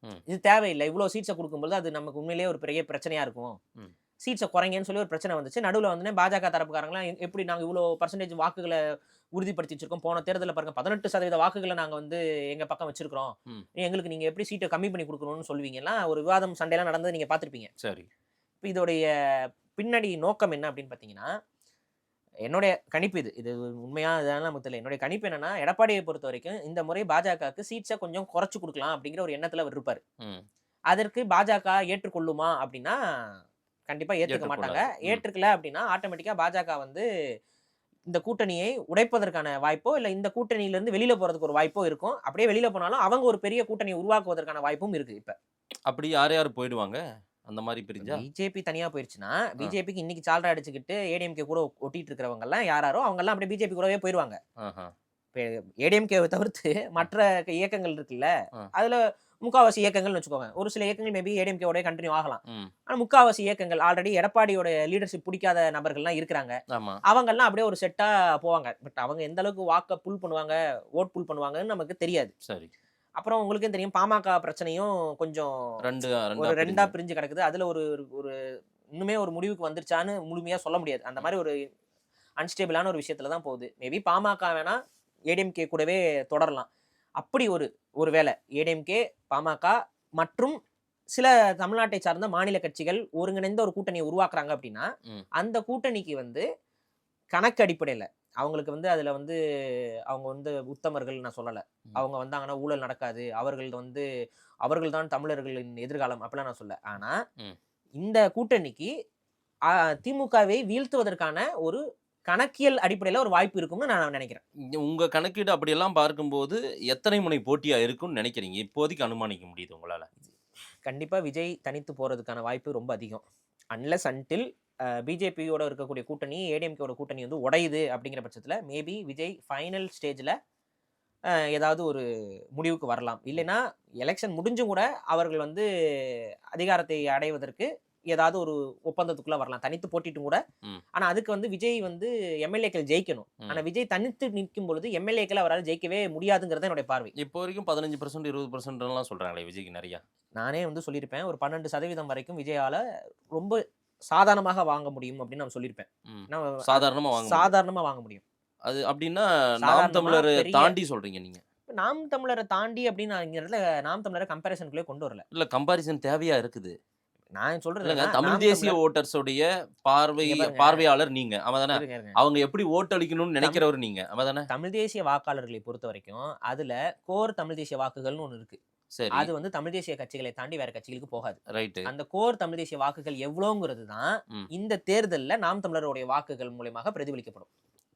ம். இது தேவையில்லை, இவ்வளவு சீட்ஸை கொடுக்கும்போது அது நமக்கு உண்மையிலேயே ஒரு பெரிய பிரச்சனையா இருக்கும், ம். சீட்ஸை குறைங்கன்னு சொல்லி ஒரு பிரச்சனை வந்துச்சு. நடுவில் வந்து பாஜக தரப்புக்காரங்களாம் எப்படி நாங்கள் இவ்வளோ பர்சன்டேஜ் வாக்குகளை உறுதிப்படுத்தி வச்சிருக்கோம், போன தேர்தலில் பாருங்க 18% வாக்குகளை நாங்கள் வந்து எங்க பக்கம் வச்சிருக்கிறோம், ம். எங்களுக்கு நீங்க எப்படி சீட்டை கம்மி பண்ணி கொடுக்கணும்னு சொல்லுவீங்கன்னா ஒரு விவாதம் சண்டையெல்லாம் நடந்தது நீங்க பார்த்துருப்பீங்க. சரி. இப்போ இதோடைய பின்னாடி நோக்கம் என்ன அப்படின்னு பார்த்தீங்கன்னா, என்னுடைய கணிப்பு இது உண்மையா இதெல்லாம் நமக்கு தெரியல. என்னுடைய கணிப்பு என்னன்னா, எடப்பாடியை பொறுத்த வரைக்கும் இந்த முறை பாஜகவுக்கு சீட்ஸை கொஞ்சம் குறைச்சு கொடுக்கலாம் அப்படிங்கிற ஒரு எண்ணத்துல அவர் இருப்பாரு. ம். அதற்கு பாஜக ஏற்றுக்கொள்ளுமா அப்படின்னா கண்டிப்பா ஏற்றுக்க மாட்டாங்க. ஏற்றுக்கொள்ளாது. ம். ஏற்றுக்கல அப்படின்னா ஆட்டோமேட்டிக்கா பாஜக வந்து இந்த கூட்டணியை உடைப்பதற்கான வாய்ப்போ இல்ல இந்த கூட்டணியிலிருந்து வெளியில போறதுக்கு ஒரு வாய்ப்போ இருக்கும். அப்படியே வெளியில போனாலும் அவங்க ஒரு பெரிய கூட்டணியை உருவாக்குவதற்கான வாய்ப்பும் இருக்கு. இப்ப அப்படி யார் போயிடுவாங்க அந்த மாதிரி பிரிஞ்சா? பிஜேபி தனியா போயிருச்சுன்னா பிஜேபிக்கு இன்னைக்கு சால்ரா அடிச்சுக்கிட்டு ஏடிஎம்கே கூட ஒட்டிட்டு இருக்கிறவங்க எல்லாம் யாரோ அவங்க எல்லாம் அப்படியே பிஜேபி கூடவே போயிருவாங்க. ஆஹா. ஏடிஎம்கேவை தவிர்த்து மற்ற இயக்கங்கள் இருக்குல்ல, ஆ. அதுல முக்காவாசி இயக்கங்கள்னு வச்சுக்கோங்க. ஒரு சில இயக்கங்கள் மேபி ஏடிஎம்கேவோட கண்டினியூ ஆகலாம். ம். ஆனா முக்காவாசி இயக்கங்கள் ஆல்ரெடி எடப்பாடியோட லீடர்ஷிப் பிடிக்காத நபர்கள்லாம் இருக்கிறாங்க. ஆமா. அவங்கெல்லாம் அப்படியே ஒரு செட்டா போவாங்க. பட் அவங்க எந்த அளவுக்கு வாக்க புல் பண்ணுவாங்க, ஓட் புல் பண்ணுவாங்கன்னு நமக்கு தெரியாது. சரி. அப்புறம் உங்களுக்கே தெரியும் பாமக பிரச்சனையும் கொஞ்சம் ஒரு ரெண்டா பிரிஞ்சு கிடக்குது. அதுல ஒரு ஒரு இன்னுமே ஒரு முடிவுக்கு வந்துருச்சான்னு முழுமையா சொல்ல முடியாது. அந்த மாதிரி ஒரு அன்ஸ்டேபிளான ஒரு விஷயத்துல தான் போகுது. மேபி பாமக வேணா ஏடிஎம்கே கூடவே தொடரலாம். அப்படி ஒரு வேளை ஏடிஎம்கே, பாமக மற்றும் சில தமிழ்நாட்டை சார்ந்த மாநில கட்சிகள் ஒருங்கிணைந்த ஒரு கூட்டணியை உருவாக்குறாங்க அப்படின்னா அந்த கூட்டணிக்கு வந்து கணக்கு அடிப்படையில் அவங்களுக்கு வந்து அதுல வந்து அவங்க வந்து உத்தமர்கள் நான் சொல்லலை. அவங்க வந்தாங்கன்னா ஊழல் நடக்காது, அவர்கள் தான் தமிழர்களின் எதிர்காலம் அப்படிலாம் நான் சொல்ல. ஆனா இந்த கூட்டணிக்கு திமுகவை வீழ்த்துவதற்கான ஒரு கணக்கியல் அடிப்படையில் ஒரு வாய்ப்பு இருக்கும்னு நான் நினைக்கிறேன். உங்க கணக்கீடு அப்படியெல்லாம் பார்க்கும்போது எத்தனை முனை போட்டியா இருக்கும்னு நினைக்கிறீங்க? இப்போதைக்கு அனுமானிக்க முடியுது உங்களால? கண்டிப்பா விஜய் தனித்து போறதுக்கான வாய்ப்பு ரொம்ப அதிகம். அன்லெஸ் அன்டில் பிஜேபியோட இருக்கக்கூடிய கூட்டணி ஏடிஎம்கேவோட கூட்டணி வந்து உடையுது அப்படிங்கிற பட்சத்தில் மேபி விஜய் ஃபைனல் ஸ்டேஜில் ஏதாவது ஒரு முடிவுக்கு வரலாம். இல்லைன்னா எலெக்ஷன் முடிஞ்சும் கூட அவர்கள் வந்து அதிகாரத்தை அடைவதற்கு ஏதாவது ஒரு ஒப்பந்தத்துக்குள்ள வரலாம், தனித்து போட்டிட்டும் கூட. ஆனா அதுக்கு வந்து விஜய் வந்து எம்எல்ஏக்கள் ஜெயிக்கணும். ஆனா விஜய் தனித்து நிற்கும் பொழுது எம்எல்ஏக்கள் அவரால் ஜெயிக்கவே முடியாதுங்கிறது என்னுடைய பார்வை. இப்போ வரைக்கும் 15% 20% சொல்றாங்களே விஜய்க்கு நிறைய. நானே வந்து சொல்லியிருப்பேன், ஒரு 12% வரைக்கும் விஜயால ரொம்ப சாதாரணமாக வாங்க முடியும் அப்படின்னு நான் சொல்லியிருப்பேன். சாதாரணமா வாங்க முடியும். அது அப்படின்னா நாம் தமிழர் தாண்டி சொல்றீங்க நீங்க? நாம் தமிழரை தாண்டி அப்படின்னு நாம் தமிழரை கம்பேரிசனுக்குள்ளே கொண்டு வரல. இல்ல கம்பேரிசன் தேவையா இருக்குது. நான் சொல்றது தமிழ் தேசிய ஓட்டர்ஸோடைய பார்வையாளர் நீங்க, அவதானே? அவங்க எப்படி ஓட்டளிக்கணும்னு நினைக்கிறவர் நீங்க, அவதானே? தமிழ் தேசிய வாக்காளர்களை பொறுத்த வரைக்கும் அதுல கோர் தமிழ் தேசிய வாக்குகள்னு ஒண்ணு இருக்கு. அது வந்து தமிழ் தேசிய கட்சிகளை தாண்டி வேற கட்சிகளுக்கு போகாது. ரைட். அந்த கோர் தமிழ் தேசிய வாக்குகள் எவ்வளவுங்கிறது தான் இந்த தேர்தல்ல நாம் தமிழருடைய வாக்குகள் மூலமாக பிரதிபலிக்கப்படும்.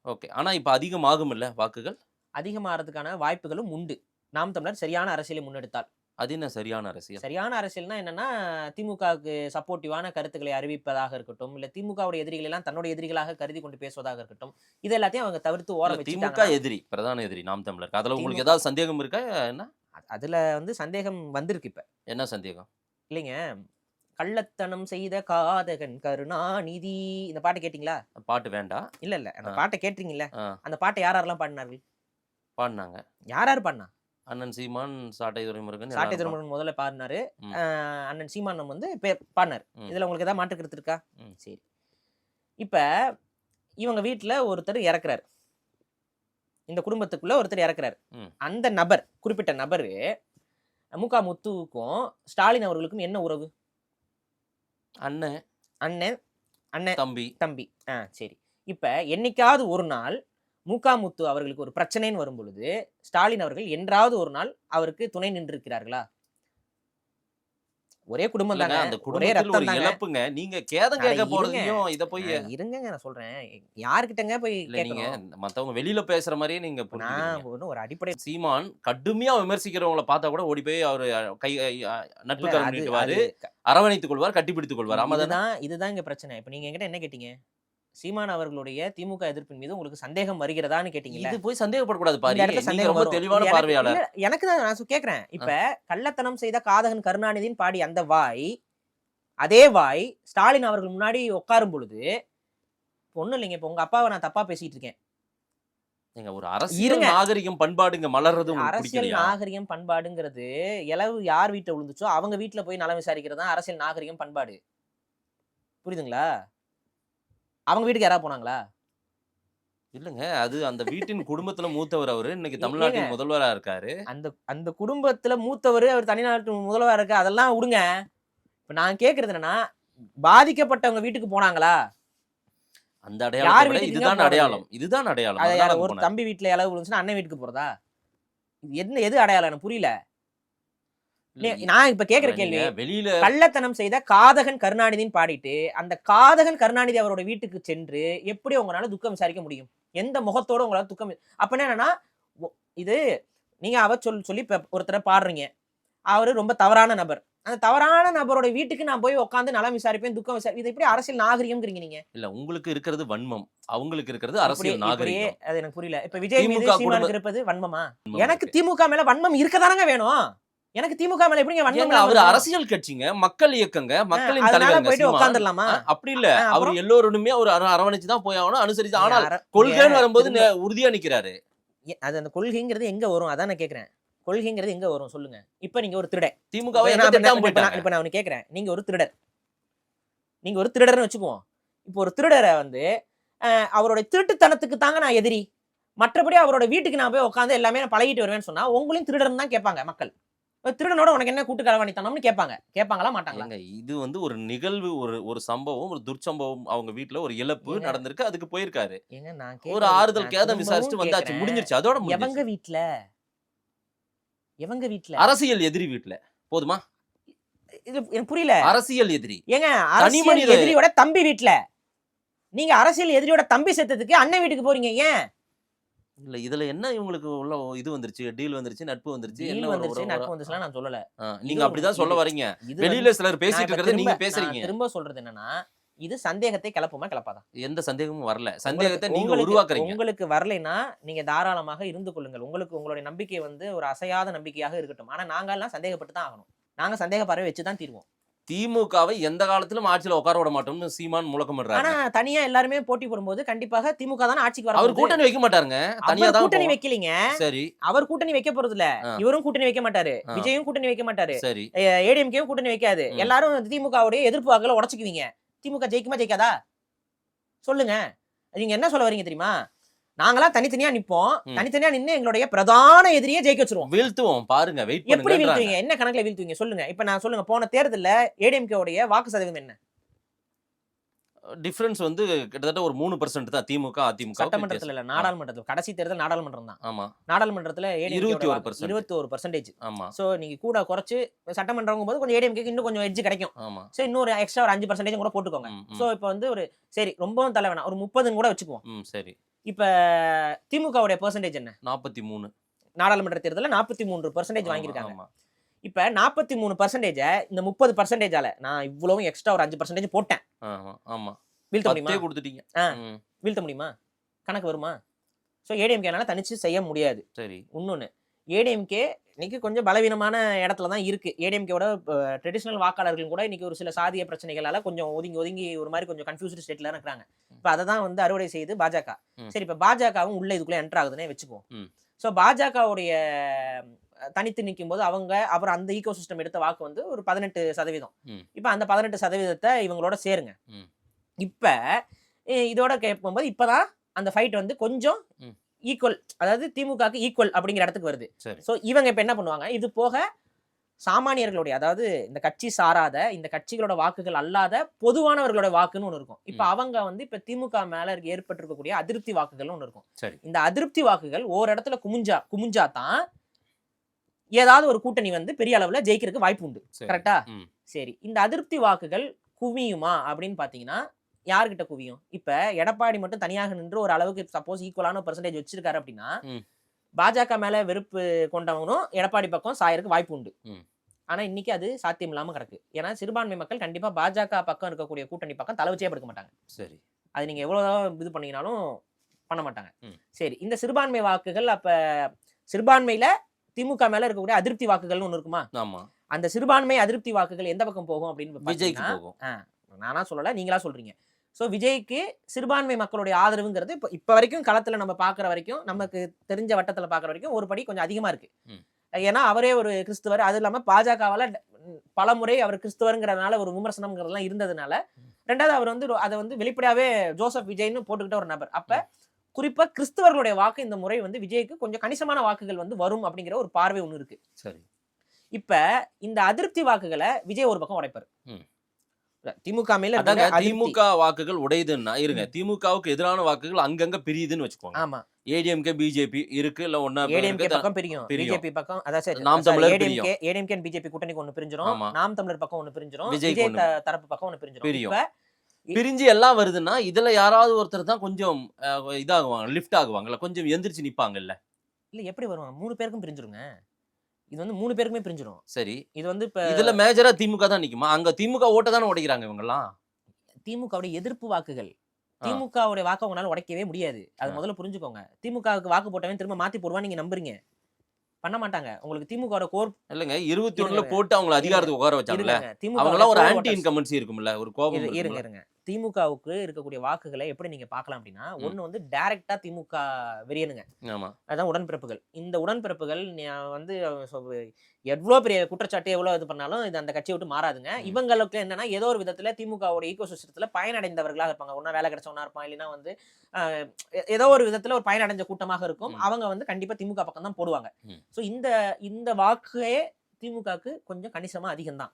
ஓகே. ஆனா இப்ப அதிகமாகும் இல்ல வாக்குகள்? அதிகமாகிறதுக்கான வாய்ப்புகளும் உண்டு நாம் தமிழர் சரியான அரசியலை முன்னெடுத்தால். அது என்ன சரியான அரசியல்? சரியான அரசியல்னா என்னன்னா, திமுகவுக்கு சப்போர்ட்டிவான கருத்துக்களை அறிவிப்பதாக இருக்கட்டும், இல்ல திமுகவுடைய எதிரிகள் எல்லாம் தன்னுடைய எதிரிகளாக கருதி கொண்டு பேசுவதாக இருக்கட்டும், இது எல்லாத்தையும் அவங்க தவிர்த்து ஓரம் வச்சுட்டாங்க. திமுக எதிரி, பிரதான எதிரி நாம் தமிழர். அதுல உங்களுக்கு ஏதாவது சந்தேகம் இருக்கா? என்ன அதுல வந்து சந்தேகம் வந்திருக்கு. இப்ப என்ன சந்தேகம்? இல்லைங்க, கள்ளத்தனம் செய்த காதகன் கருணாநிதி இந்த பாட்டு கேட்டீங்களா? பாட்டு வேண்டாம். இல்ல அந்த பாட்டை கேட்டீங்கல்ல, அந்த பாட்டை யாரெல்லாம் பாடினார்கள்? பாடினாங்க. யார் பாடினா? அண்ணன் சீமான், சாட்டை துரைமுருகன். சாட்டை துரைமுருகன் முதல்ல பாடினாரு, அண்ணன் சீமான் வந்து பாடினார். இதுல உங்களுக்கு ஏதாவது மாற்று கருத்து இருக்கா? சரி. இப்ப இவங்க வீட்டுல ஒருத்தர் இறக்குறாரு, இந்த குடும்பத்துக்குள்ள ஒருத்தர் இறக்குறாரு. அந்த நபர், குறிப்பிட்ட நபரு முக முத்துவுக்கும் ஸ்டாலின் அவர்களுக்கும் என்ன உறவு? அண்ணன் அண்ணன் அண்ணன் தம்பி தம்பி. சரி. இப்ப என்னைக்காவது ஒரு நாள் முத்து அவர்களுக்கு ஒரு பிரச்சனைன்னு வரும் பொழுது ஸ்டாலின் அவர்கள் என்றாவது ஒரு நாள் அவருக்கு துணை நின்றிருக்கிறார்களா? ஒரே குடும்பம் தாங்க, ஒரே ரத்தம் தாங்க. நீங்க கேதம் கேட்க போறதையும் இத போய் இருங்க நான் சொல்றேன். யார்கிட்டங்க போய் நீங்க மத்தவங்க வெளியில பேசுற மாதிரியே நீங்க ஒரு அடிப்படை. சீமான் கடுமையா விமர்சிக்கிறவங்கள பார்த்தா கூட ஓடி போய் அவரு கை நட்பு கரம் நீட்டுவாரு, அரவணைத்துக் கொள்வார், கட்டிப்பிடித்துக் கொள்வார். இதுதான் இங்க பிரச்சனை. இப்ப நீங்க என்கிட்ட என்ன கேட்டீங்க? சீமான் அவர்களுடைய திமுக எதிர்ப்பின் மீது உங்களுக்கு சந்தேகம் வருகிறதான்னு கேட்டீங்க. இது போய் சந்தேகப்படக்கூடாது பாரு. ரொம்ப தெளிவான பார்வையாளர். எனக்கு தான் நான் கேக்குறேன். இப்ப கள்ளத்தனம் செய்த காதகன் கருணாநிதின்னு பாடி அந்த வாய், அதே வாய் ஸ்டாலின் அவர்கள் முன்னாடி உட்காரும் பொழுது ஒண்ணும் இல்லைங்க. இப்ப உங்க அப்பாவை நான் தப்பா பேசிட்டு இருக்கேன். ஒரு அரசியல் நாகரிகம் பண்பாடுங்க மலர்றது. அரசியல் நாகரிகம் பண்பாடுங்கிறது எளவு யார் வீட்டுல விழுந்துச்சோ அவங்க வீட்டுல போய் நலம் விசாரிக்கிறது தான் அரசியல் நாகரிகம் பண்பாடு. புரியுதுங்களா? அவங்க வீட்டுக்கு யாராவது போனாங்களா? இல்லங்க, அது அந்த வீட்டின் குடும்பத்துல மூத்தவர் அவரு. இன்னைக்கு தமிழ்நாட்டின் முதல்வரா இருக்காரு. அந்த குடும்பத்துல மூத்தவர், அவர் தனிநாட்டு முதல்வரா இருக்கு, அதெல்லாம் விடுங்க. இப்ப நான் கேக்குறது என்னன்னா, பாதிக்கப்பட்டவங்க வீட்டுக்கு போனாங்களா? அந்த யார் அடையாளத்தை விட வீட்டுக்குங்க இதுதான் போறது? அடையாளம். இதுதான் அடையாளம். அது அதனால அங்க ஒரு போனாரு. தம்பி வீட்டுல இலவு விழுந்துச்சுன்னா அண்ணன் வீட்டுக்கு போறதா? இது எது அடையாளம் எனக்கு புரியல. நான் இப்ப கேக்குற கேள்வி, நீங்க வெளியில கள்ளத்தனம் செய்த காதகன் கருணாநிதின்னு பாடிட்டு அந்த காதகன் கருணாநிதி அவரோட வீட்டுக்கு சென்று எப்படி உங்களால துக்கம் விசாரிக்க முடியும்? எந்த முகத்தோட உங்களால துக்கம்? அப்ப என்னன்னா, இது நீங்க அவர் சொல்லி இப்ப ஒருத்தரை பாடுறீங்க, அவரு ரொம்ப தவறான நபர். அந்த தவறான நபரோட வீட்டுக்கு நான் போய் உட்காந்து நலம் விசாரிப்பேன், துக்கம் விசாரி, இது எப்படி அரசியல் நாகரிகம்ங்கிறீங்க நீங்க? இல்ல, உங்களுக்கு இருக்கிறது வன்மம், அவங்களுக்கு இருக்கிறது இப்படி அரசியல் இப்படியே நாகரிகம். அது எனக்கு புரியல. இப்ப விஜய் மீது திமுக சீமானுக்கு இருப்பது வன்மமா? வன்மம் எனக்கு இருக்கு. திமுக மேல வன்மம் இருக்கதானங்க வேணும். எனக்கு திமுக மேல எப்படிங்க வன்மம் ஏங்க, இல்லாம அவர் இருக்கும்? அரசியல் கட்சிங்க, மக்கள் இயக்கங்க, மக்களின் அதனால தலைவருங்க போயிட்டு சீமான். உட்கார்ந்துடலாமா? அப்படி இல்ல, அவர் அப்புறம் எல்லோருமே ஒரு அரவணைச்சு தான் போய் ஆகணும், அனுசரிச்சு. ஆனால் அர- கொள்கைன்னு வரும்போது திரும்ப- உறுதியா நிக்கிறாரு. அது அந்த கொள்கைங்கிறது எங்க வரும்? அதான் நான் கேக்குறேன். கொள்கைங்கிறது எங்க வரும் சொல்லுங்க. இப்ப நீங்க ஒரு திருடன். திமுகவை இப்ப நான் திட்டாம போயிட்டாங்க. இப்ப நான் கேக்குறேன், நீங்க ஒரு திருடர், நீங்க ஒரு திருடர்னு வச்சுக்குவோம். இப்போ ஒரு திருடரை வந்து அவரோட திருட்டுத்தனத்துக்கு தாங்க நான் எதிரி, மற்றபடி அவரோட வீட்டுக்கு நான் போய் உட்காந்து எல்லாமே நான் பழகிட்டு வருவேன்னு சொன்னா உங்களையும் திருடர்னு தான் கேட்பாங்க மக்கள். திருடனோட உனக்கு என்ன கூட்டு களவாணித்தனம்னு கேட்பாங்க. கேட்பாங்களா மாட்டாங்களா? ஏங்க, இது ஒரு நிகழ்வு, ஒரு சம்பவம், ஒரு துர்ச்சம்பவம். அவங்க வீட்டுல ஒரு இழப்பு ஏங்க, நடந்திருக்கு, அதுக்கு போயிருக்காரு. ஏங்க நான் ஒரு கேக்குறது, ஆறுதல் நான் கேதம் திரும்பவும் விசாரிச்சுட்டு வந்தாச்சு, கேக்குறேன். முடிஞ்சிருச்சு, அதோட எவங்க முடிஞ்சிருச்சு. வீட்ல, எவங்க வீட்ல? அரசியல் எதிரி வீட்டுல போதுமா? இது எனக்கு புரியல. அரசியல் எதிரி, ஏங்க, தனி அரசியல் மனித எதிரியோட தம்பி வீட்ல, நீங்க அரசியல் எதிரியோட தம்பி செத்ததுக்கு அண்ணன் வீட்டுக்கு போறீங்க ஏன்? இல்ல, இதுல என்ன இவங்களுக்கு உள்ள இது வந்துருச்சு, டீல் வந்துருச்சு, நட்பு வந்துருச்சு, டீல் என்ன ஒரு வந்துருச்சு, ஒரு- நட்பு வந்துச்சுலாம் நான் சொல்லல. நீங்க அப்படிதான் சொல்ல வரீங்க. இது வெளியில சிலர் நான் பேசிட்டு இப்ப இருக்கிறது நீங்க திரும்ப பேசுறீங்க. நான் திரும்ப சொல்றது என்னன்னா, இது சந்தேகத்தை கிளப்புமா கிளப்பாதா? எந்த சந்தேகமும் வரல. சந்தேகத்தை நீங்க உங்களுக்கு உருவாக்குறீங்க. உங்களுக்கு வரலைன்னா நீங்க தாராளமாக இருந்து கொள்ளுங்கள். உங்களுக்கு உங்களுடைய நம்பிக்கை வந்து ஒரு அசையாத நம்பிக்கையாக இருக்கட்டும். ஆனா நாங்க எல்லாம் சந்தேகப்பட்டு தான் ஆகணும். நாங்க சந்தேக பார்வை வச்சு தான் தீர்வோம். திமுகவை எந்த காலத்திலும் ஆட்சியில உட்கார விட மாட்டோம்னு சீமான் முழக்கமிடுறாரு. ஆனா தனியா எல்லாருமே போட்டி போடும்போது கண்டிப்பாக திமுக தான் ஆட்சிக்கு வர அவர் போகுது. கூட்டணி வைக்க மாட்டாருங்க, தனியா அவர் தான் கூட்டணி போவார். வைக்கலீங்க. சரி அவர் கூட்டணி வைக்க போறது இல்ல. ஆ. இவரும் கூட்டணி வைக்க மாட்டாரு, ஆ. விஜயும் கூட்டணி வைக்க மாட்டாரு, சரி ஏடிஎம்கேவும் கூட்டணி வைக்காது. ம். எல்லாரும் திமுகவுடைய எதிர்ப்பு வாக்குல உடைச்சுக்குவீங்க. திமுக ஜெயிக்குமா ஜெயிக்காதா சொல்லுங்க. நீங்க என்ன சொல்ல வரீங்க தெரியுமா? நாங்களாம் தனித்தனியா நிப்போம், ம். தனித்தனியா நின்னு எங்களுடைய பிரதான எதிரியை ஜெயிக்க வச்சிருவோம். வீழ்த்துவோம் பாருங்க, வெயிட் எப்படி பண்ணுங்க. வீழ்த்துவீங்க? என்ன கணக்குல வீழ்த்துவீங்க சொல்லுங்க. இப்ப நான் சொல்லுங்க, போன தேர்தல்ல ஏடிஎம்கே உடைய வாக்கு சதவீதம் என்ன? டிஃபரன்ஸ் கிட்டத்தட்ட ஒரு 3% தான் திமுக அதிமுக. சட்டமன்றத்துல இல்ல, நாடாளுமன்றத்துல. கடைசி தேர்தல் நாடாளுமன்றம் தான். ஆமா நாடாளுமன்றத்துல 21%. 21%. ஆமா சோ நீங்க கூட குறைச்சு சட்டமன்றம் போது கொஞ்சம் ஏடிஎம்கே இன்னும் கொஞ்சம் எட்ஜ் கிடைக்கும். ஆமா. சோ இன்னொரு எக்ஸ்ட்ரா ஒரு 5% கூட போட்டுக்கோங்க. ம், ம். சோ இப்ப வந்து ஒரு சரி ரொம்பவும் தலை வேணாம், ஒரு 30 கூட வச்சுக்குவோம். சரி. இப்ப திமுக உடைய பெர்சன்டேஜ் என்ன? 43. நாடாளுமன்ற தேர்தலில் 43% வாங்கியிருக்காங்க. ஆமா. இப்ப 43% இந்த 30%ஆல நான் இவ்வளவும் எக்ஸ்ட்ரா ஒரு 5% போட்டேன். ஆமா ஆமா. வீழ்த்த முடியுமா? 10 கொடுத்துட்டீங்க. ஆ. ம், வீழ்த்த முடியுமா? கணக்கு வருமா? ஸோ ஏடிஎம்கேனால தனிச்சு செய்ய முடியாது. சரி. இன்னொன்னு, ஏடிஎம்கே இன்னைக்கு கொஞ்சம் பலவீனமான இடத்துல தான் இருக்கு. ஏடிஎம்கேவோட ட்ரெடிஷனல் வாக்காளர்கள் கூட இன்னைக்கு ஒரு சில சாதிய பிரச்சனைகளால கொஞ்சம் ஒதுங்கி ஒதுங்கி ஒரு மாதிரி கொஞ்சம் கன்ஃபியூஸ்டு ஸ்டேட்ல இருக்கிறாங்க. இப்போ அதை தான் வந்து அறுவடை செய்யுது பாஜக. ம். சரி, இப்போ பாஜகவும் உள்ள இதுக்குள்ள என்டர் ஆகுதுன்னே வச்சுக்குவோம். ம். ஸோ பாஜகவுடைய தனித்து நிற்கும் போது அப்புறம் அந்த ஈகோ சிஸ்டம் எடுத்த வாக்கு வந்து ஒரு 18%. ம். இப்போ அந்த 18% இவங்களோட சேருங்க. ம். இப்போ இதோட கேட்கும்போது இப்போதான் அந்த ஃபைட் வந்து கொஞ்சம் ம். ஈக்குவல், அதாவது திமுகக்கு ஈக்குவல் அப்படிங்கிற இடத்துக்கு வருது. சரி. ஸோ இவங்க இப்போ என்ன பண்ணுவாங்க, இது போக சாமானியர்களுடைய, அதாவது இந்த கட்சி சாராத, இந்த கட்சிகளோட வாக்குகள் அல்லாத பொதுவானவர்களோட வாக்குன்னு ஒன்று இருக்கும். இப்போ அவங்க வந்து இப்போ திமுக மேல ஏற்பட்டிருக்கக்கூடிய அதிருப்தி வாக்குகள்னு ஒன்று இருக்கும். சரி. இந்த அதிருப்தி வாக்குகள் ஒரு இடத்துல குமிஞ்சா தான் ஏதாவது ஒரு கூட்டணி வந்து பெரிய அளவுல ஜெயிக்கிறதுக்கு வாய்ப்பு உண்டு. சரி. கரெக்டா? ம். சரி, இந்த அதிருப்தி வாக்குகள் குவியுமா அப்படின்னு பாத்தீங்கன்னா யார்கிட்ட குவியும்? இப்ப எடப்பாடி மட்டும் தனியாக நின்று ஒரு அளவுக்கு சப்போஸ் ஈக்குவலான பெர்சன்டேஜ் வச்சிருக்காரு அப்படின்னா ம். பாஜக மேல வெறுப்பு கொண்டவனும் எடப்பாடி பக்கம் சாயருக்கு வாய்ப்பு உண்டு. ம். ஆனா இன்னைக்கு அது சாத்தியம் இல்லாம கிடக்கு. ஏன்னா சிறுபான்மை மக்கள் கண்டிப்பா பாஜக பக்கம் இருக்கக்கூடிய கூட்டணி பக்கம் தலை வச்சே படுக்க மாட்டாங்க. சரி. அது நீங்க எவ்வளவுதான் இது பண்ணீங்கனாலும் பண்ண மாட்டாங்க. ம். சரி, இந்த சிறுபான்மை வாக்குகள் அப்ப சிறுபான்மையில திமுக மேல இருக்கக்கூடிய அதிருப்தி வாக்குகள்னு ஒண்ணு இருக்குமா? ஆமா. அந்த சிறுபான்மை அதிருப்தி வாக்குகள் எந்த பக்கம் போகும் அப்படின்னு விஜய்க்கு பாத்தீங்கன்னா, போகும். நானா சொல்லல, நீங்களா சொல்றீங்க. ஸோ விஜய்க்கு சிறுபான்மை மக்களுடைய ஆதரவுங்கிறது இப்போ வரைக்கும் களத்துல நம்ம பார்க்குற வரைக்கும், நமக்கு தெரிஞ்ச வட்டத்துல பார்க்குற வரைக்கும் ஒரு படி கொஞ்சம் அதிகமா இருக்கு. ம். ஏன்னா அவரே ஒரு கிறிஸ்துவர், அது இல்லாம பாஜகவால பல முறை அவர் கிறிஸ்துவருங்கிறதுனால ஒரு விமர்சனம்ங்கிறதெல்லாம் இருந்ததுனால, ரெண்டாவது அவர் வந்து அதை வந்து வெளிப்படையாவே ஜோசப் விஜய்னு போட்டுக்கிட்ட ஒரு நபர். அப்ப குறிப்பா கிறிஸ்தவர்களுடைய வாக்கு இந்த முறை வந்து விஜய்க்கு கொஞ்சம் கணிசமான வாக்குகள் வந்து வரும் அப்படிங்கிற ஒரு பார்வை ஒண்ணு இருக்கு. சரி. இப்ப இந்த அதிருப்தி வாக்குகளை விஜய் ஒரு பக்கம் உடைப்பாரு. ம். திமுக மேல அதாங்க இருக்கவங்க அதிருப்தி. திமுக வாக்குகள் உடையுதுன்னா இருங்க, திமுகவுக்கு எதிரான வாக்குகள் அங்கங்க பிரியுதுன்னு வச்சுக்கோங்க. ஆமா, ஏடிஎம்கே பிஜேபி இருக்கு, இல்ல ஒன்னா ஏடிஎம்கே பக்கம் பிரியும், பிரியும். பிஜேபி பக்கம் அதான் சரி, நாம் தமிழர் பிரியும். ஏடிஎம்கே அண்ட் பிஜேபி கூட்டணிக்கு ஒன்னு பிரிஞ்சிரும், ஆமா. நாம் தமிழர் பக்கம் ஒன்னு பிரிஞ்சிரும், விஜய்க்கு விஜய் ஒண்ணு தரப்பு பக்கம் ஒன்னு பிரிஞ்சிரும். பிரியும். இப்ப பிரிஞ்சு எல்லாம் வருதுன்னா இதுல யாராவது ஒருத்தர் தான் கொஞ்சம் இதாகுவாங்க, லிஃப்ட் ஆகுவாங்கல்ல, கொஞ்சம் எந்திரிச்சு நிப்பாங்கல்ல. இல்ல எப்படி வருவாங்க, 3 பேருக்கும் பிரிஞ்சிருங்க. இது வந்து 3 பேருக்குமே பிரிஞ்சிரும். சரி, இது வந்து இப்ப இதுல மேஜரா திமுக தான் நிக்குமா? அங்க திமுக ஓட்ட தானே உடைக்கிறாங்க இவங்க எல்லாம். திமுகவுடைய எதிர்ப்பு வாக்குகள், திமுகவுடைய வாக்கு உங்களால உடைக்கவே முடியாது. அது முதல்ல புரிஞ்சுக்கோங்க. திமுகவுக்கு வாக்கு போட்டவன் திரும்ப மாத்தி போடுவான்னு நீங்க நம்புறீங்க, பண்ண மாட்டாங்க. உங்களுக்கு திமுகவோட கோர் இல்லங்க 21ல போட்டு அவங்கள அதிகாரத்துக்கு உட்கார வச்சாங்கல்ல, திமுக அவங்க எல்லாம் ஒரு ஆன்டி இன்கம்பன்சி இருக்கும்ல, ஒரு கோபம் இருக்கும்ல. இருங்க. திமுகவுக்கு இருக்கக்கூடிய வாக்குகளை எப்படி நீங்க பார்க்கலாம் அப்படின்னா, ஒண்ணு வந்து டைரக்டா திமுக வெறியனுங்க, ஆமா. அதான் உடன்பிறப்புகள். இந்த உடன்பிறப்புகள் வந்து எவ்வளவு பெரிய குற்றச்சாட்டு எவ்வளவு இது பண்ணாலும் இது அந்த கட்சியை விட்டு மாறாதுங்க. இவங்களுக்கு என்னன்னா ஏதோ ஒரு விதத்துல திமுகவோட ஈகோ சிஸ்டத்துல பயனடைந்தவர்களாக இருப்பாங்க. ஒன்னா வேலை கிடைச்சவனா இருப்பான், இல்லைன்னா வந்து ஏதோ ஒரு விதத்துல ஒரு பயனடைஞ்ச கூட்டமாக இருக்கும். அவங்க வந்து கண்டிப்பா திமுக பக்கம் தான் போடுவாங்க. சோ இந்த வாக்கே திமுகவுக்கு கொஞ்சம் கணிசமா அதிகம் தான்.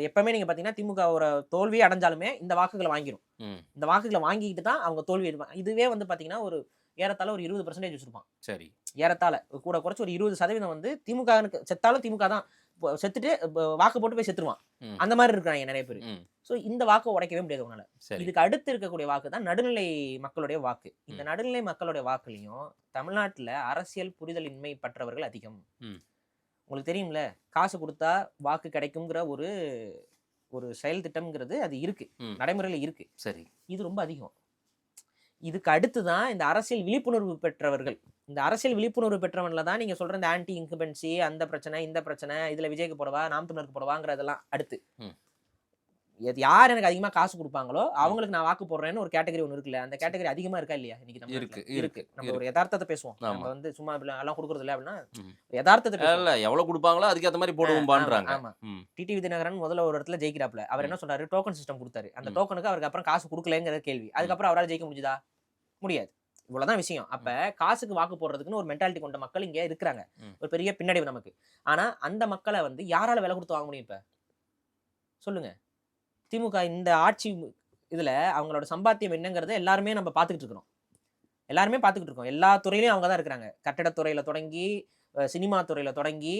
எப்பவுமே நீங்க பாத்தீங்கன்னா திமுக ஒரு தோல்வி அடைஞ்சாலுமே இந்த வாக்குகளை வாங்கிரும். இந்த வாக்குகளை வாங்கிட்டு தான் அவங்க தோல்வி எடுப்பாங்க. இதுவே வந்து பாத்தீங்கன்னா ஒரு ஏறத்தாழ ஒரு 20% வச்சிருப்பான். சரி, ஏறத்தாழ கூட குறைச்சு ஒரு 20% வந்து திமுக செத்தாலும் திமுக தான் செத்துட்டு வாக்கு போட்டு போய் செத்துருவான். அந்த மாதிரி இருக்காங்க நிறைய பேர். சோ இந்த வாக்கு உடைக்கவே முடியாது உங்களால. இதுக்கு அடுத்து இருக்கக்கூடிய வாக்கு தான் நடுநிலை மக்களுடைய வாக்கு. இந்த நடுநிலை மக்களுடைய வாக்குலையும் தமிழ்நாட்டுல அரசியல் புரிதலின்மை பற்றவர்கள் அதிகம். உங்களுக்கு தெரியும்ல, காசு கொடுத்தா வாக்கு கிடைக்குங்கிற ஒரு செயல் திட்டம்ங்கிறது அது இருக்கு, நடைமுறையில இருக்கு. சரி, இது ரொம்ப அதிகம். இதுக்கு அடுத்துதான் இந்த அரசியல் விழிப்புணர்வு பெற்றவர்கள். இந்த அரசியல் விழிப்புணர்வு பெற்றவன்ல தான் நீங்க சொல்ற இந்த ஆன்டி இன்கம்பன்சி, அந்த பிரச்சனை இந்த பிரச்சனை, இதுல விஜய்க்கு போடவா நாம் தமிழருக்கு போடவாங்கிறதெல்லாம் அடுத்து. யார் எனக்கு அதிகமா காசு கொடுப்பாங்களோ அவங்களுக்கு நான் வாக்கு போடுறேன்னு ஒரு கேட்டகரி ஒன்று இருக்குல்ல, அந்த கேட்டகரி அதிகமா இருக்கா இல்லையா இன்னைக்கு? இருக்கு. நம்ம ஒரு யதார்த்தத்தை பேசுவோம். நம்ம வந்து சும்மா எல்லாம் கொடுக்கறது இல்ல அப்படின்னா யதார்த்தத்தை இல்ல, எவ்வளவு கொடுப்பாங்களோ அதுக்கேத்த மாதிரி போடுவோம்ன்றாங்க. ஆமா. டிடிவி தினகரன் முதல்ல ஒரு இடத்துல ஜெயிக்கிறாப்ல. அவர் என்ன சொன்னாரு, டோக்கன் சிஸ்டம் கொடுத்தாரு. அந்த டோக்கனுக்கு அவருக்கு அப்புறம் காசு கொடுக்கலங்கிற கேள்வி. அதுக்கப்புறம் அவரால் ஜெயிக்க முடியுதா? முடியாது. இவ்வளவுதான் விஷயம். அப்ப காசுக்கு வாக்கு போடுறதுக்குன்னு ஒரு மென்டாலிட்டி கொண்ட மக்கள் இங்க இருக்கிறாங்க. ஒரு பெரிய பின்னடைவு நமக்கு. ஆனா அந்த மக்களை வந்து யாரால விலை கொடுத்து வாங்க முடியும்? இப்ப சொல்லுங்க. திமுக இந்த ஆட்சி இதுல அவங்களோட சம்பாத்தியம் என்னங்கிறத எல்லாருமே நம்ம பார்த்துக்கிட்டு இருக்கிறோம். எல்லா துறையிலையும் அவங்க தான் இருக்கிறாங்க. கட்டடத்துறையில தொடங்கி சினிமா துறையில தொடங்கி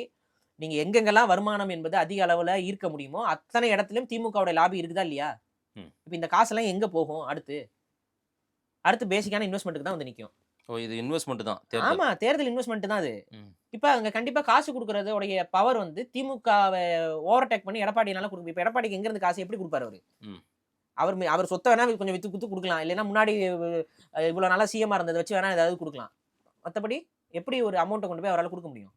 நீங்க எங்கெங்கெல்லாம் வருமானம் என்பது அதிக அளவுல ஈர்க்க முடியுமோ அத்தனை இடத்துலயும் திமுகவோட லாபி இருக்குதா இல்லையா? இப்ப இந்த காசெல்லாம் எங்க போகும்? அடுத்து பேசிக்கான இன்வெஸ்ட்மெண்ட்டுக்கு தான் வந்து நிற்கும். இது இன்வெஸ்ட்மெண்ட் தான். ஆமா, தேர்தல் இன்வெஸ்ட்மெண்ட் தான் அது. இப்ப அவங்க கண்டிப்பா காசு கொடுக்கறதோடைய பவர் வந்து திமுகவை ஓவர்டேக் பண்ணி எடப்பாடினால கொடுக்கும். இப்ப எடப்பாடிக்கு எங்க இருந்து காசு எப்படி கொடுப்பாரு அவரு? அவர் சொத்தை வேணா கொஞ்சம் வித்து குத்து கொடுக்கலாம், இல்லைன்னா முன்னாடி இவ்வளவு நாளா சிஎம்ஆ இருந்ததை வச்சு வேணா ஏதாவது கொடுக்கலாம். மற்றபடி எப்படி ஒரு அமௌண்ட்டை கொண்டு போய் அவரால் கொடுக்க முடியும்?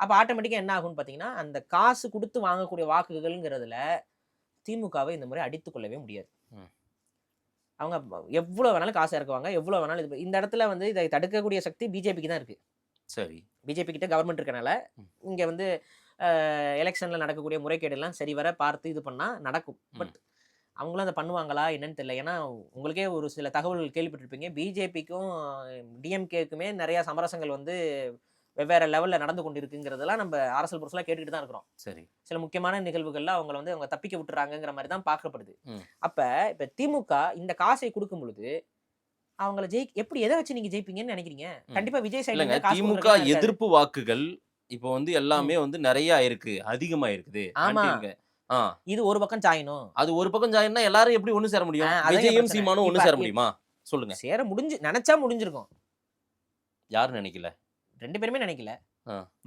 அப்ப ஆட்டோமேட்டிக்கா என்ன ஆகும்னு பாத்தீங்கன்னா, அந்த காசு கொடுத்து வாங்கக்கூடிய வாக்குகள்ங்கிறதுல திமுகவை இந்த முறை அடித்துக் கொள்ளவே முடியாது. அவங்க எவ்வளவு வேணாலும் காசு இறக்குவாங்க, எவ்வளவு வேணாலும் இந்த இடத்துல வந்து இதை தடுக்கக்கூடிய சக்தி பிஜேபிக்கு தான் இருக்கு. சரி, பிஜேபி கிட்ட கவர்மெண்ட் இருக்கனால இங்க வந்து எலெக்ஷன்ல நடக்கக்கூடிய முறைகேடு எல்லாம் சரிவர பார்த்து இது பண்ணா நடக்கும். பட் அவங்களும் அதை பண்ணுவாங்களா என்னன்னு தெரியல. ஏன்னா உங்களுக்கே ஒரு சில தகவல்கள் கேள்விப்பட்டிருப்பீங்க, பிஜேபிக்கும் டிஎம்கேக்குமே நிறைய சமரசங்கள் வந்து வெவ்வேறு லெவலில் நடந்து கொண்டு இருக்குங்கிறதெல்லாம் நம்ம அரசியல் புரட்சிலாம் கேட்டுக்கிட்டு தான் இருக்கிறோம். சரி, சில முக்கியமான நிகழ்வுகள்ல அவங்க தப்பிக்க விட்டுறாங்கிற மாதிரி தான் பார்க்கப்படுது. அப்ப இப்ப திமுக இந்த காசை கொடுக்கும் பொழுது அவங்கள எப்படி எதை வச்சு நீங்க ஜெயிப்பீங்கன்னு நினைக்கிறீங்க? கண்டிப்பா விஜய் சைடுல திமுக எதிர்ப்பு வாக்குகள் இப்போ வந்து எல்லாமே வந்து நிறைய இருக்கு, அதிகமா இருக்குது. ஆமா, இது ஒரு பக்கம் சாயணும். அது ஒரு பக்கம் சாயணும்னா எல்லாரும் எப்படி ஒண்ணு சேர முடியும்? விஜயும் சீமானும் ஒண்ணு சேர முடியுமா? சொல்லுங்க. சேர நினைச்சா முடிஞ்சிருக்கும். யாரும் நினைக்கல, 2 பேருமே நினைக்கல.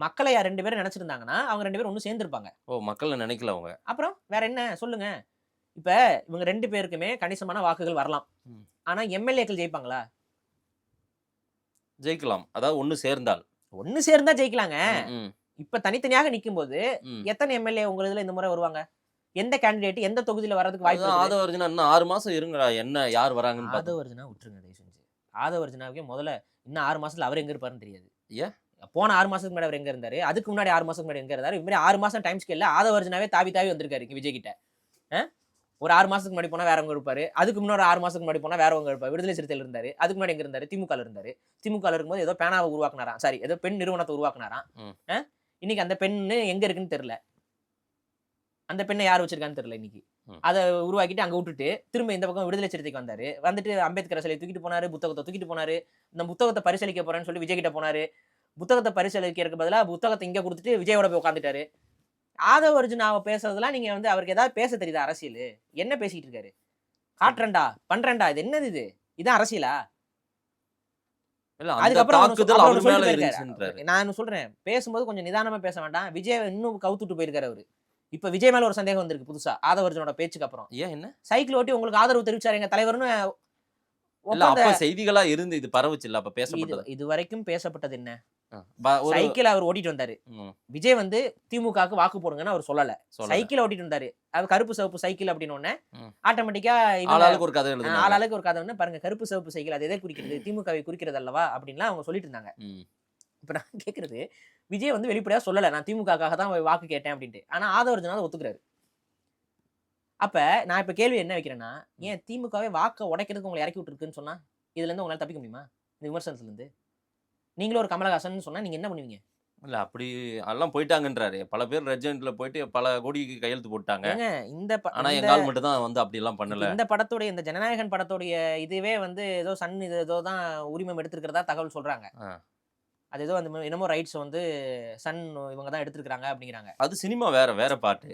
மக்களை யார் 2 பேரும் நினைச்சிருந்தாங்கன்னா அவங்க 2 பேரும் ஒண்ணு சேர்ந்திருப்பாங்க. மக்கள் நினைக்கல அவங்க. அப்புறம் வேற என்ன சொல்லுங்க? இப்ப இவங்க 2 பேருக்குமே கணிசமான வாக்குகள் வரலாம். ஆனா எம்எல்ஏக்கள் ஜெயிப்பாங்களா? ஜெயிக்கலாம். அதாவது ஒண்ணு சேர்ந்தா ஜெயிக்கலாங்க. இப்ப தனித்தனியாக நிக்கும் போது எத்தனை எம்எல்ஏ உங்க இதுல இந்த முறை வருவாங்க? எந்த கேண்டிடேட் எந்த தொகுதியில வரதுக்கு வாய்ப்பு இருக்கு? ஆதவர்ஜனா இன்னும் 6 மாசம் இருங்கடா, என்ன யார் வராங்கன்னு ஆதவர்ஜனா விட்டுருங்க தயவு செஞ்சு. ஆதவர்ஜனாவுக்கு முதல்ல இன்னும் 6 மாசத்துல அவர் எங்க இருப்பாருன்னு தெரியாது. ஏன் போன 6 மாசத்துக்கு முன்னாடி அவர் எங்க இருந்தாரு, அதுக்கு முன்னாடி 6 மாசத்துக்கு முன்னாடி எங்க இருந்தாரு, இது மாதிரி 6 மாசம் டைம் ஸ்கேல்ல ஆதவர்ஜனாவே தாவி வந்திருக்காரு விஜய் கிட்ட. ஒரு 6 மாசத்துக்கு முன்னாடி போனா வேறவங்க இருப்பாரு, அதுக்கு முன்னாடி 6 மாசத்துக்கு முன்னாடி போனா வேறவங்க இருப்பாரு. விடுதலை சிறுத்தையில் இருந்தாரு, அதுக்கு முன்னாடி எங்க இருந்தாரு, திமுக இருந்தாரு. திமுக இருக்கும்போது ஏதோ பேனாவை உருவாக்குனாராம், சாரி ஏதோ பெண் நிறுவனத்தை உருவாக்குனாராம். இன்னைக்கு அந்த பெண்ணு எங்க இருக்குன்னு தெரியல. அந்த பெண்ணை யார் வச்சிருக்கான்னு தெரியல இன்னைக்கு. அதை உருவாக்கிட்டு அங்க விட்டுட்டு திரும்ப இந்த பக்கம் விடுதலை சிறுத்தைக்கு வந்தாரு. வந்துட்டு அம்பேத்கர் சிலையை தூக்கிட்டு போனாரு, புத்தகத்தை தூக்கிட்டு போனாரு. இந்த புத்தகத்தை பரிசளிக்க போறேன்னு சொல்லி விஜய் கிட்ட போனாரு. புத்தகத்தை பரிசளிக்கிறதுக்கு பதிலாக புத்தகத்தை இங்க கொடுத்துட்டு விஜயோட போய் உட்காந்துட்டாரு. ஆதவ அர்ஜுனாவை பேசுறதுலாம் நீங்க வந்து அவருக்கு ஏதாவது பேச தெரியுதா? அரசியல் என்ன பேசிக்கிட்டு இருக்காரு? காட்டுறேன்டா பண்றேன்டா, இது என்னது? இதான் அரசியலா? அதுக்கப்புறம் நான் சொல்றேன், பேசும்போது கொஞ்சம் நிதானமா பேச வேண்டாம். விஜய் இன்னும் கவுத்துட்டு போயிருக்காரு அவரு. இப்ப விஜய் மேல ஒரு சந்தேகம் வந்திருக்கு புதுசா ஆதவ அர்ஜுனோட பேச்சுக்கு அப்புறம். ஏன் என்ன சைக்கிள் ஓட்டி உங்களுக்கு ஆதரவு தெரிவிச்சாரு எங்க தலைவர்னு செய்திகளா இருந்து இது பரவுச்சு இல்ல? அப்ப பேசப்பட்டது இது வரைக்கும் பேசப்பட்டது என்ன? சைக்கிள் அவர் ஓட்டிட்டு வந்தாரு. விஜய் வந்து திமுகவுக்கு வாக்கு போடுங்கன்னு அவர் சொல்லல. சைக்கிள் ஓட்டிட்டு வந்தாரு. அது கருப்பு சிவப்பு சைக்கிள் அப்படின்னு ஒண்ணு ஆட்டோமேட்டிக்கா ஆளாளுக்கு ஒரு கதை ஆளாளுக்கு ஒரு கதை ஒண்ணு பாருங்க. கருப்பு சிவப்பு சைக்கிள் அது எதை குறிக்கிறது? திமுகவை குறிக்கிறது அல்லவா அப்படின்லாம் அவங்க சொல்லிட்டு இருந்தாங்க. இப்ப நான் கேக்குறது, விஜய் வந்து வெளிப்படையா சொல்லல நான் திமுகவுக்காக தான் வாக்கு கேட்டேன் அப்படின்ட்டு. ஆனா ஆதவ அர்ஜுனா ஒத்துக்கிறாரு. அப்ப நான் இப்ப கேள்வி என்ன வைக்கிறேன்னா, ஏன் திமுகவே வாக்க உடைக்கிறதுக்கு உங்களை இறக்கி விட்டுருக்குன்னு சொன்னா இதுல இருந்து உங்களால தப்பிக்க முடியுமா? இந்த விமர்சனத்துல இருந்து நீங்களும் ஒரு கமலஹாசன் சொன்னா நீங்க என்ன பண்ணுவீங்க? இல்ல அப்படி எல்லாம் போயிட்டாங்கன்றாரு. பல பேர் ரெஜெண்ட்ல போயிட்டு பல கோடிக்கு கையெழுத்து போட்டாங்க. ஆனா எங்கால் மட்டும் தான் வந்து அப்படி எல்லாம் பண்ணல. இந்த படத்தோட இந்த ஜனநாயகன் படத்தோடைய இதுவே வந்து ஏதோ சன் ஏதோ தான் உரிமம் எடுத்திருக்கிறதா தகவல் சொல்றாங்க. அது ஏதோ அந்த என்னமோ ரைட்ஸ் வந்து சன் இவங்க தான் எடுத்திருக்காங்க அப்படிங்கிறாங்க. அது சினிமா வேற பாட்டு.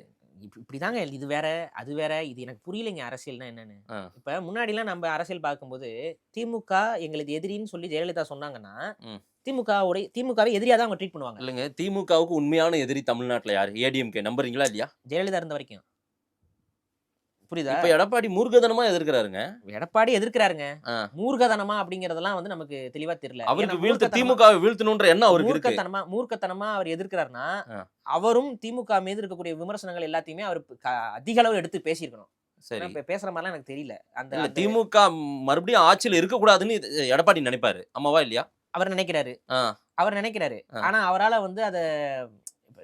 இப்படிதாங்க இது வேற அது வேற. இது எனக்கு புரியலைங்க அரசியல்னா என்னன்னு. இப்ப முன்னாடி எல்லாம் நம்ம அரசியல் பார்க்கும்போது திமுக எங்களுக்கு எதிரின்னு சொல்லி ஜெயலலிதா சொன்னாங்கன்னா திமுகவை எதிரியா தான் அவங்க ட்ரீட் பண்ணுவாங்க. இல்லைங்க, திமுகவுக்கு உண்மையான எதிரி தமிழ்நாட்டுல யாரு? ஏடிஎம்கே நம்புறீங்களா இல்லையா? ஜெயலலிதா இருந்த வரைக்கும். புரியுதா? இப்ப எடப்பாடி மூர்க்கதனமா எதிர்க்கிறாருங்க. எடப்பாடி எதிர்க்கிறாருங்க. மூர்க்கதனமா அப்படிங்கறதெல்லாம் வந்து நமக்கு தெளிவா தெரியல. அவருக்கு திமுகவை வீழ்த்தணும்ன்ற எண்ணம் அவருக்கு இருக்கு. மூர்க்கத்தனமா அவர் எதிர்க்கிறாருன்னா அவரும் திமுக மீது இருக்கக்கூடிய விமர்சனங்கள் எல்லாத்தையுமே அவர் அதிக அளவு எடுத்து பேசியிருக்கணும். சரி, பேசுற மாதிரிலாம் எனக்கு தெரியல. அந்த திமுக மறுபடியும் ஆட்சியில இருக்க கூடாதுன்னு எடப்பாடி நினைப்பாரு, ஆமாவா இல்லையா? அவர் நினைக்கிறாரு. ஆனா அவரால வந்து அத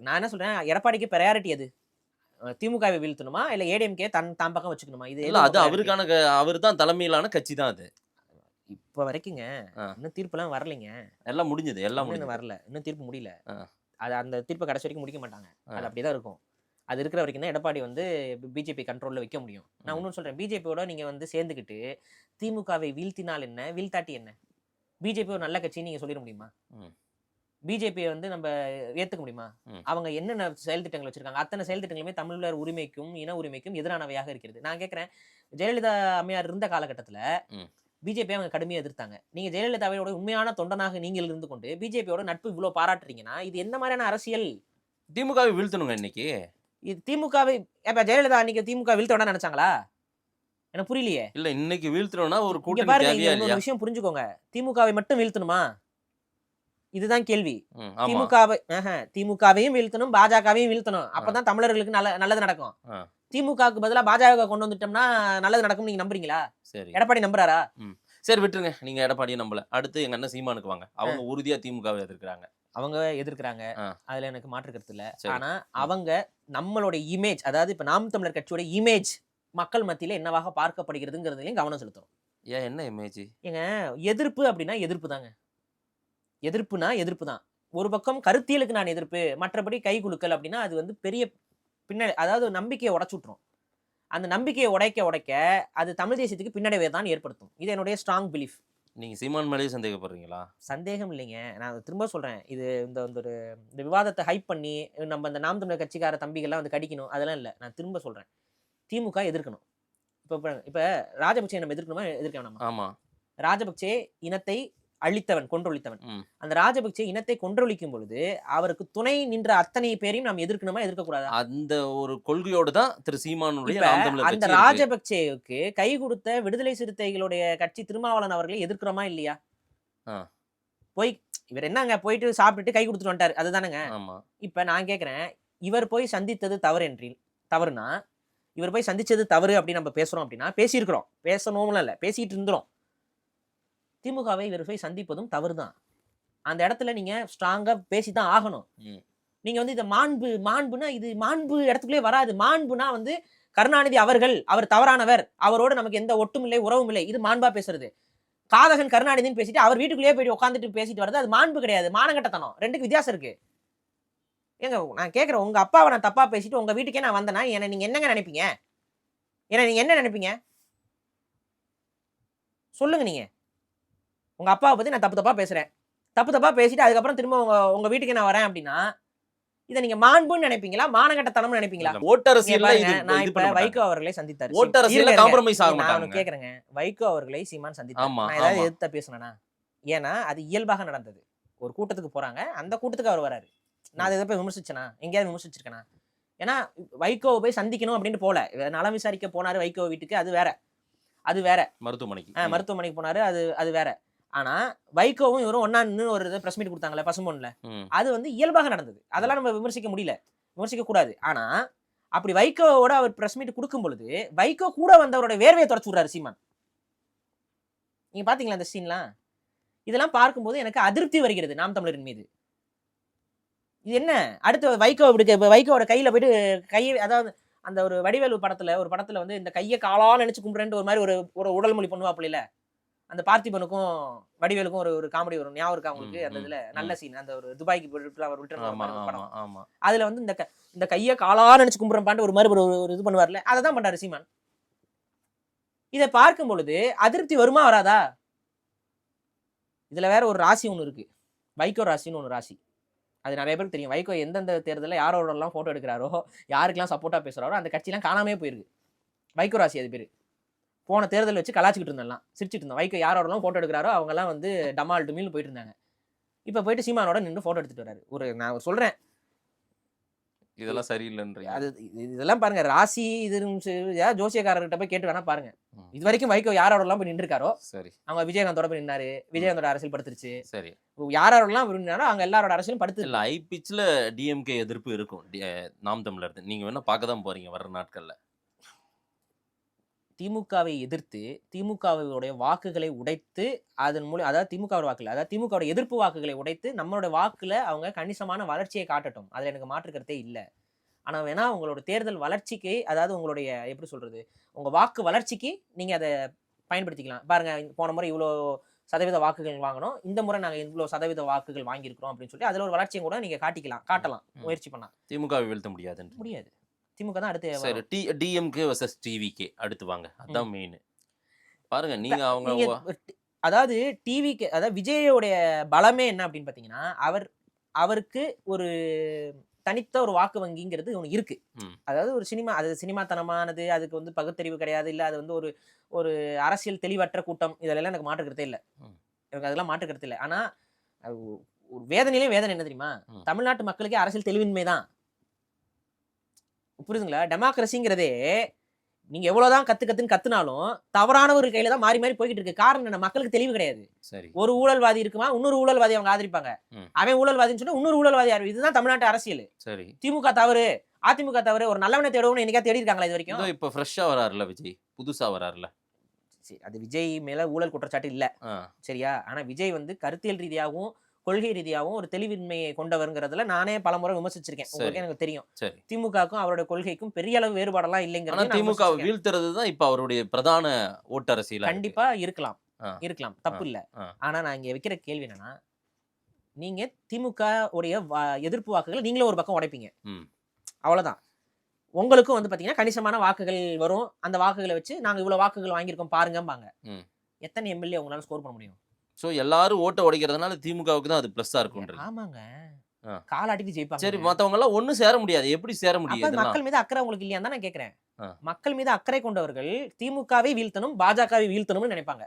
நான் என்ன சொல்றேன், எடப்பாடிக்கு பிரையாரிட்டி அது திமுகவை வீழ்த்தணுமா இல்ல ஏடிஎம்கே தான் பக்கம் வச்சுக்கணுமா? இது அது அவருக்கான அவர் தான் தலைமையிலான கட்சி தான் அது. இப்ப வரைக்குங்க இன்னும் தீர்ப்புலாம் வரலைங்க. எல்லாம் முடிஞ்சது, எல்லாம் வரல, இன்னும் தீர்ப்பு முடியல. அது அந்த தீர்ப்பு கடைசி வரைக்கும் முடிக்க மாட்டாங்க. அது அப்படிதான் இருக்கும். அது இருக்கிற வரைக்கும் தான் எடப்பாடி வந்து பிஜேபி கண்ட்ரோல்ல வைக்க முடியும். நான் இன்னும் சொல்றேன், பிஜேபியோட நீங்க வந்து சேர்ந்துக்கிட்டு திமுகவை வீழ்த்தினால் என்ன, வீழ்த்தாட்டி என்ன? பிஜேபி ஒரு நல்ல கட்சின்னு நீங்க சொல்லிட முடியுமா? பிஜேபியை வந்து நம்ம ஏத்துக்க முடியுமா? அவங்க என்னென்ன செயல் திட்டங்கள் வச்சிருக்காங்க, அத்தனை செயல் திட்டங்களுமே தமிழர் உரிமைக்கும் இன உரிமைக்கும் எதிரானவையாக இருக்கிறது. நான் கேட்கிறேன், ஜெயலலிதா அம்மையார் இருந்த காலகட்டத்துல பிஜேபி அவங்க கடுமையா எதிர்த்தாங்க. நீங்க ஜெயலலிதாவோட உண்மையான தொண்டனாக நீங்கள் இருந்து கொண்டு பிஜேபியோட நட்பு இவ்வளவு பாராட்டுறீங்கன்னா இது எந்த மாதிரியான அரசியல்? திமுகவை வீழ்த்தணுங்க இன்னைக்கு. இது திமுகவை ஜெயலலிதா அன்னைக்கு திமுக வீழ்த்தோட நினைச்சாங்களா? எனக்கு புரியலையே. இல்ல இன்னைக்கு வீழ்த்தணும்னா ஒரு கூட்டணி தேவையா இல்லையா? விஷயம் புரிஞ்சுக்கோங்க, திமுகவை மட்டும் வீழ்த்தணுமா? இதுதான் கேள்வி. திமுகவையும் வீழ்த்தணும், பாஜகவையும் வீழ்த்தணும். அப்பதான் தமிழர்களுக்கு நல்லது நடக்கும். திமுகவுக்கு பதிலா பாஜக கொண்டு வந்துட்டோம்னா நல்லது நடக்கும் நீங்க நம்புறீங்களா? சரி, எடப்பாடி நம்புறாரா? சரி விட்டுருங்க, நீங்க எடப்பாடியை நம்பல. அடுத்து எங்க அண்ணன் சீமானுக்கு வாங்க. அவங்க உறுதியா திமுகவை எதிர்க்கிறாங்க. அதுல எனக்கு மாற்று கருத்து இல்ல. ஆனா அவங்க நம்மளோட இமேஜ், அதாவது இப்ப நாம் தமிழர் கட்சியோட இமேஜ் மக்கள் மத்தியில என்னவாக பார்க்கப்படுகிறதுங்கிறதுலயும் கவனம் செலுத்தும். ஏன் என்ன இமேஜ்? ஏங்க எதிர்ப்பு அப்படின்னா எதிர்ப்பு தாங்க. எதிர்ப்புனா எதிர்ப்பு தான். ஒரு பக்கம் கருத்தியலுக்கு நான் எதிர்ப்பு, மற்றபடி கை குலுக்கல் அப்படின்னா அது வந்து பெரிய பின்னாடி, அதாவது நம்பிக்கையை உடைச்சு விட்டுரும். அந்த நம்பிக்கையை உடைக்க அது தமிழ் தேசியத்துக்கு பின்னடைவை தான் ஏற்படுத்தும். இது என்னுடைய ஸ்ட்ராங் பிலீஃப். நீங்க சீமான் மேலேயே சந்தேகப்படுறீங்களா? சந்தேகம் இல்லைங்க, நான் திரும்ப சொல்றேன். இது இந்த விவாதத்தை ஹைப் பண்ணி நம்ம இந்த நாம் தமிழர் கட்சிக்கார தம்பிகள்லாம் வந்து கடிக்கணும் அதெல்லாம் இல்லை. நான் திரும்ப சொல்றேன், திமுக எதிர்க்கணும். இப்ப ராஜபக்சே நம்ம எதிர்க்கணுமா எதிர்க்க வேணாமா? ஆமா, ராஜபக்சே இனத்தை கொன்றொழித்தவன். அந்த ராஜபக்சே இனத்தை கொன்றொழிக்கும் பொழுது அவருக்கு துணை நின்ற அத்தனை பேரையும் நாம் எதிர்க்கணுமா எதிர்க்க கூடாது? அந்த ஒரு கொள்கையோடு தான் திரு சீமானுடைய அந்த ராஜபக்சேவுக்கு கை கொடுத்த விடுதலை சிறுத்தைகளுடைய கட்சி திருமாவளவன் அவர்களை எதிர்க்கிறோமா இல்லையா? போய் இவர் என்னங்க போயிட்டு சாப்பிட்டுட்டு கை கொடுத்துட்டு வந்துட்டாரு, அதுதானங்க. இப்ப நான் கேட்கிறேன், இவர் போய் சந்தித்தது தவறுனா இவர் போய் சந்திச்சது தவறு அப்படின்னு நம்ம பேசுறோம் அப்படின்னா பேசியிருக்கிறோம், பேசணும்ல இல்ல, பேசிட்டு இருந்துரும். திமுகவை இவர் போய் சந்திப்பதும் தவறுதான். அந்த இடத்துல நீங்க ஸ்ட்ராங்கா பேசிதான் ஆகணும். நீங்க வந்து இதை மாண்புனா இது மாண்பு இடத்துக்குள்ளே வராது. மாண்புனா வந்து கருணாநிதி அவர் தவறானவர், அவரோடு நமக்கு எந்த ஒட்டும் இல்லை உறவும் இல்லை, இது மாண்பா பேசுறது. காதகன் கருணாநிதினு பேசிட்டு அவர் வீட்டுக்குள்ளேயே போயிட்டு உட்காந்துட்டு பேசிட்டு வர்றது அது மாண்பு கிடையாது, மானங்கட்டத்தனம். ரெண்டுக்கு வித்தியாசம் இருக்கு. ஏங்க நான் கேட்குறேன், உங்க அப்பாவை நான் தப்பா பேசிட்டு உங்க வீட்டுக்கே நான் வந்தேன்னா என்ன நீங்க என்னங்க நினைப்பீங்க? நீங்க என்ன நினைப்பீங்க சொல்லுங்க? நீங்க உங்க அப்பாவை பத்தி நான் தப்பா பேசுறேன், தப்பா பேசிட்டு அதுக்கப்புறம் திரும்ப உங்க வீட்டுக்கு நான் வரேன் அப்படின்னா இதை நீங்க மாண்புன்னு நினைப்பீங்களா, மானகட்டத்தனம்னு நினைப்பீங்களா? ஓட்டரசியல்ல நான் இப்ப வைகோ அவர்களை சந்தித்தாரு. ஓட்டரசியல்ல காம்ப்ரமைஸ் ஆக நான் மாட்டாங்க. ஒண்ணு கேக்குறேங்க, வைகோ அவர்களை சீமான் சந்தித்தார். ஆமா, நான் ஏதாவது ஆமா. எதிர்த்தா பேசுனேனா? ஏன்னா அது இயல்பாக நடந்தது. ஒரு கூட்டத்துக்கு போறாங்க, அந்த கூட்டத்துக்கு அவர் வராரு. நான் அதை போய் விமர்சிச்சேனா? எங்கேயாவது விமர்சிச்சிருக்கேனா? ஏன்னா வைகோவை போய் சந்திக்கணும் அப்படின்னு போல, நலம் விசாரிக்க போனாரு வைகோ வீட்டுக்கு, அது வேற. அது வேற. மருத்துவமனைக்கு போனாரு, அது வேற. ஆனா வைகோவும் இவரும் ஒன்னா நின்று ஒரு பிரஸ் மீட் கொடுத்தாங்களே பசும்பொன்ல, அது வந்து இயல்பாக நடந்தது. அதெல்லாம் நம்ம விமர்சிக்க முடியல, விமர்சிக்க கூடாது. ஆனா அப்படி வைகோவோட அவர் பிரஸ் மீட் கொடுக்கும் பொழுது வைகோ கூட வந்தவரோட வேர்வையை தொடச்சு விடுறாரு சீமான். நீங்க பாத்தீங்களா அந்த சீன்லாம்? இதெல்லாம் பார்க்கும்போது எனக்கு அதிருப்தி வருகிறது நாம் தமிழரின் மீது. இது என்ன அடுத்து வைகோவோட கையில போயிட்டு கையை, அதாவது அந்த ஒரு வடிவேலு படத்துல வந்து இந்த கையை காலா நினைச்சு கும்பிடுறேன் ஒரு மாதிரி ஒரு உடல் மொழி பண்ணுவாப்புல இல்ல, அந்த பார்த்திபனுக்கும் வடிவேலுக்கும் ஒரு காமெடி வரும், ஞாபகம் இருக்கா உங்களுக்கு? அந்த இதுல நல்ல சீன், அந்த ஒரு துபாய்க்கு போயிட்டு அவர் படம், அதுல வந்து இந்த கையை காலா நினைச்சு கும்பிடுறேன் ஒரு மாதிரி ஒரு இது பண்ணுவார்ல, அதை தான் பண்றாரு சீமான். இதை பார்க்கும் பொழுது அதிருப்தி வருமா வராதா? இதுல வேற ஒரு ராசி ஒண்ணு இருக்கு, வைகோ ராசின்னு ஒன்று ராசி. அது நிறைய பேருக்கு தெரியும். வைகோ எந்தெந்த தேர்தலில் யாரோடலாம் ஃபோட்டோ எடுக்கிறாரோ, யாருக்கெல்லாம் சப்போர்ட்டாக பேசுகிறாரோ அந்த கட்சியெல்லாம் காணாமே போயிருக்கு. வைகோ ராசி அது பேர். போன தேர்தல் வச்சு கலாச்சிக்கிட்டு இருந்தோம்லாம், சிரிச்சிட்டு இருந்தோம். வைகோ யாரோடலாம் ஃபோட்டோ எடுக்கிறாரோ அவங்கெல்லாம் வந்து டமால் டுமில்னு போயிட்டு இருந்தாங்க. இப்போ போயிட்டு சீமானோட நின்று ஃபோட்டோ எடுத்துட்டு வராரு. நான் சொல்கிறேன், இதெல்லாம் சரியில்லைன்றீங்க. அது இதெல்லாம் பாருங்க, ராசி இது ஜோசியக்காரர்கிட்ட போய் கேட்டு வேணா பாருங்க. இது வரைக்கும் வைகோ யாரோடலாம் போய் நின்றுருக்காரோ, சரி, அவங்க விஜயகாந்தோட போய் நின்னாரு, விஜயகாந்தோட அரசியல் படுத்துருச்சு, சரி, யாரோடலாம் விரும்பினாரோ அவங்க எல்லாரோட அரசியலும் படுத்து இல்லை. ஐபிச்சில் டிஎம்கே எதிர்ப்பு இருக்கும் நாம் தமிழர். நீங்க வேணா பார்க்க தான் போறீங்க வர்ற நாட்கள்ல. திமுகவை எதிர்த்து திமுகவுடைய வாக்குகளை உடைத்து அதன் மூலம், அதாவது திமுகவோட வாக்குல, அதாவது திமுகவோட எதிர்ப்பு வாக்குகளை உடைத்து நம்மளோட வாக்குல அவங்க கணிசமான வளர்ச்சியை காட்டட்டும், அதுல எனக்கு மாற்றுக்கிறதே இல்லை. ஆனா வேணா உங்களோட தேர்தல் வளர்ச்சிக்கு, அதாவது உங்களுடைய எப்படி சொல்றது, உங்க வாக்கு வளர்ச்சிக்கு நீங்க அதை பயன்படுத்திக்கலாம். பாருங்க, போன முறை இவ்வளோ சதவீத வாக்குகள் வாங்கணும், இந்த முறை நாங்க இவ்வளோ சதவீத வாக்குகள் வாங்கியிருக்கிறோம் அப்படின்னு சொல்லி அதுல ஒரு வளர்ச்சியை கூட நீங்க காட்டலாம், முயற்சி பண்ணா. திமுகவை வீழ்த்த முடியாது. திமுக தான் அடுத்து. சரி, டிஎம்கே வர்சஸ் டிவிகே அடுத்து வாங்க, அதான் மெயின். பாருங்க நீங்க அவங்க, அதாவது டிவிக்கு, அதாவது விஜயோடைய பலமே என்ன அப்படின்னு பாத்தீங்கன்னா, அவருக்கு ஒரு தனித்த ஒரு வாக்கு வங்கிங்கிறது ஒன்று இருக்கு. அதாவது ஒரு சினிமா, அது சினிமாத்தனமானது, அதுக்கு வந்து பகுத்தறிவு கிடையாது, இல்லை அது வந்து ஒரு அரசியல் தெளிவற்ற கூட்டம், இதெல்லாம் எனக்கு மாற்றுக்கிறதே இல்லை, எனக்கு அதெல்லாம் மாற்றுக்கிறது இல்லை. ஆனா ஒரு வேதனையிலே வேதனை என்ன தெரியுமா, தமிழ்நாட்டு மக்களுக்கே அரசியல் தெளிவின்மை தான். புரியுதுங்களா? டெமோக்ரஸிங்கிறதே நீங்க எவ்வளவுதான் கத்துனாலும் தவறான ஒரு கையில தான் மாறி போய்கிட்டு இருக்கு. காரணம் என்ன? மக்களுக்கு தெளிவு கிடையாது. ஒரு ஊழல்வாதி இருக்குமா, இன்னொரு ஊழல்வாதி அவங்க ஆதரிப்பாங்க. அவன் ஊழல்வாதின்னு சொன்னா இன்னொரு ஊழல்வாதி ஆதரிவு. இதுதான் தமிழ்நாட்டு அரசியல். சரி, திமுக தவறு, அதிமுக தவறு, ஒரு நல்லவனை தேடுவோம்னு என்னைக்கா தேடி இருக்காங்களா இது வரைக்கும்? இப்ப ஃப்ரெஷ்ஷா வராருல விஜய், புதுசா வராருல. அது விஜய் மேல ஊழல் குற்றச்சாட்டு இல்ல, சரியா? ஆனா விஜய் வந்து கருத்தியல் ரீதியாகவும் கொள்கை ரீதியாகவும் ஒரு தெளிவின்மையை கொண்டவருங்கிறதுல நானே பலமுறை விமர்சிச்சிருக்கேன், உங்களுக்கு எனக்கு தெரியும். திமுகவுக்கும் அவருடைய கொள்கைக்கும் பெரிய அளவு வேறுபாடெல்லாம் இல்லைங்கிறது. திமுக வீழ்த்துறது தான் இப்ப அவருடைய பிரதான ஓட்டரசியல். கண்டிப்பா இருக்கலாம், தப்பு இல்ல. ஆனா நான் இங்க வைக்கிற கேள்வி என்னன்னா, நீங்க திமுக உடைய எதிர்ப்பு வாக்குகள் நீங்களே ஒரு பக்கம் உடைப்பீங்க, அவ்வளவுதான். உங்களுக்கும் வந்து பாத்தீங்கன்னா கணிசமான வாக்குகள் வரும், அந்த வாக்குகளை வச்சு நாங்க இவ்வளவு வாக்குகள் வாங்கியிருக்கோம் பாருங்கம்பாங்க. எத்தனை எம்எல்ஏ உங்களால ஸ்கோர் பண்ண முடியும்? சோ எல்லாரும் ஓட்ட உடைக்கிறதுனால திமுகவுக்கு தான் அது பிளஸ்ஸா இருக்கும். ஆமாங்க, காலாட்டிட்டு ஜெயிப்பாங்க. சரி, மத்தவங்க எல்லாம் ஒண்ணு சேர முடியாது, எப்படி சேர முடியும்? மக்கள் மீது அக்கறை உங்களுக்கு இல்லையா தான் நான் கேட்கிறேன். மக்கள் மீது அக்கறை கொண்டவர்கள் திமுகவை வீழ்த்தணும், பாஜகவை வீழ்த்தணும்னு நினைப்பாங்க.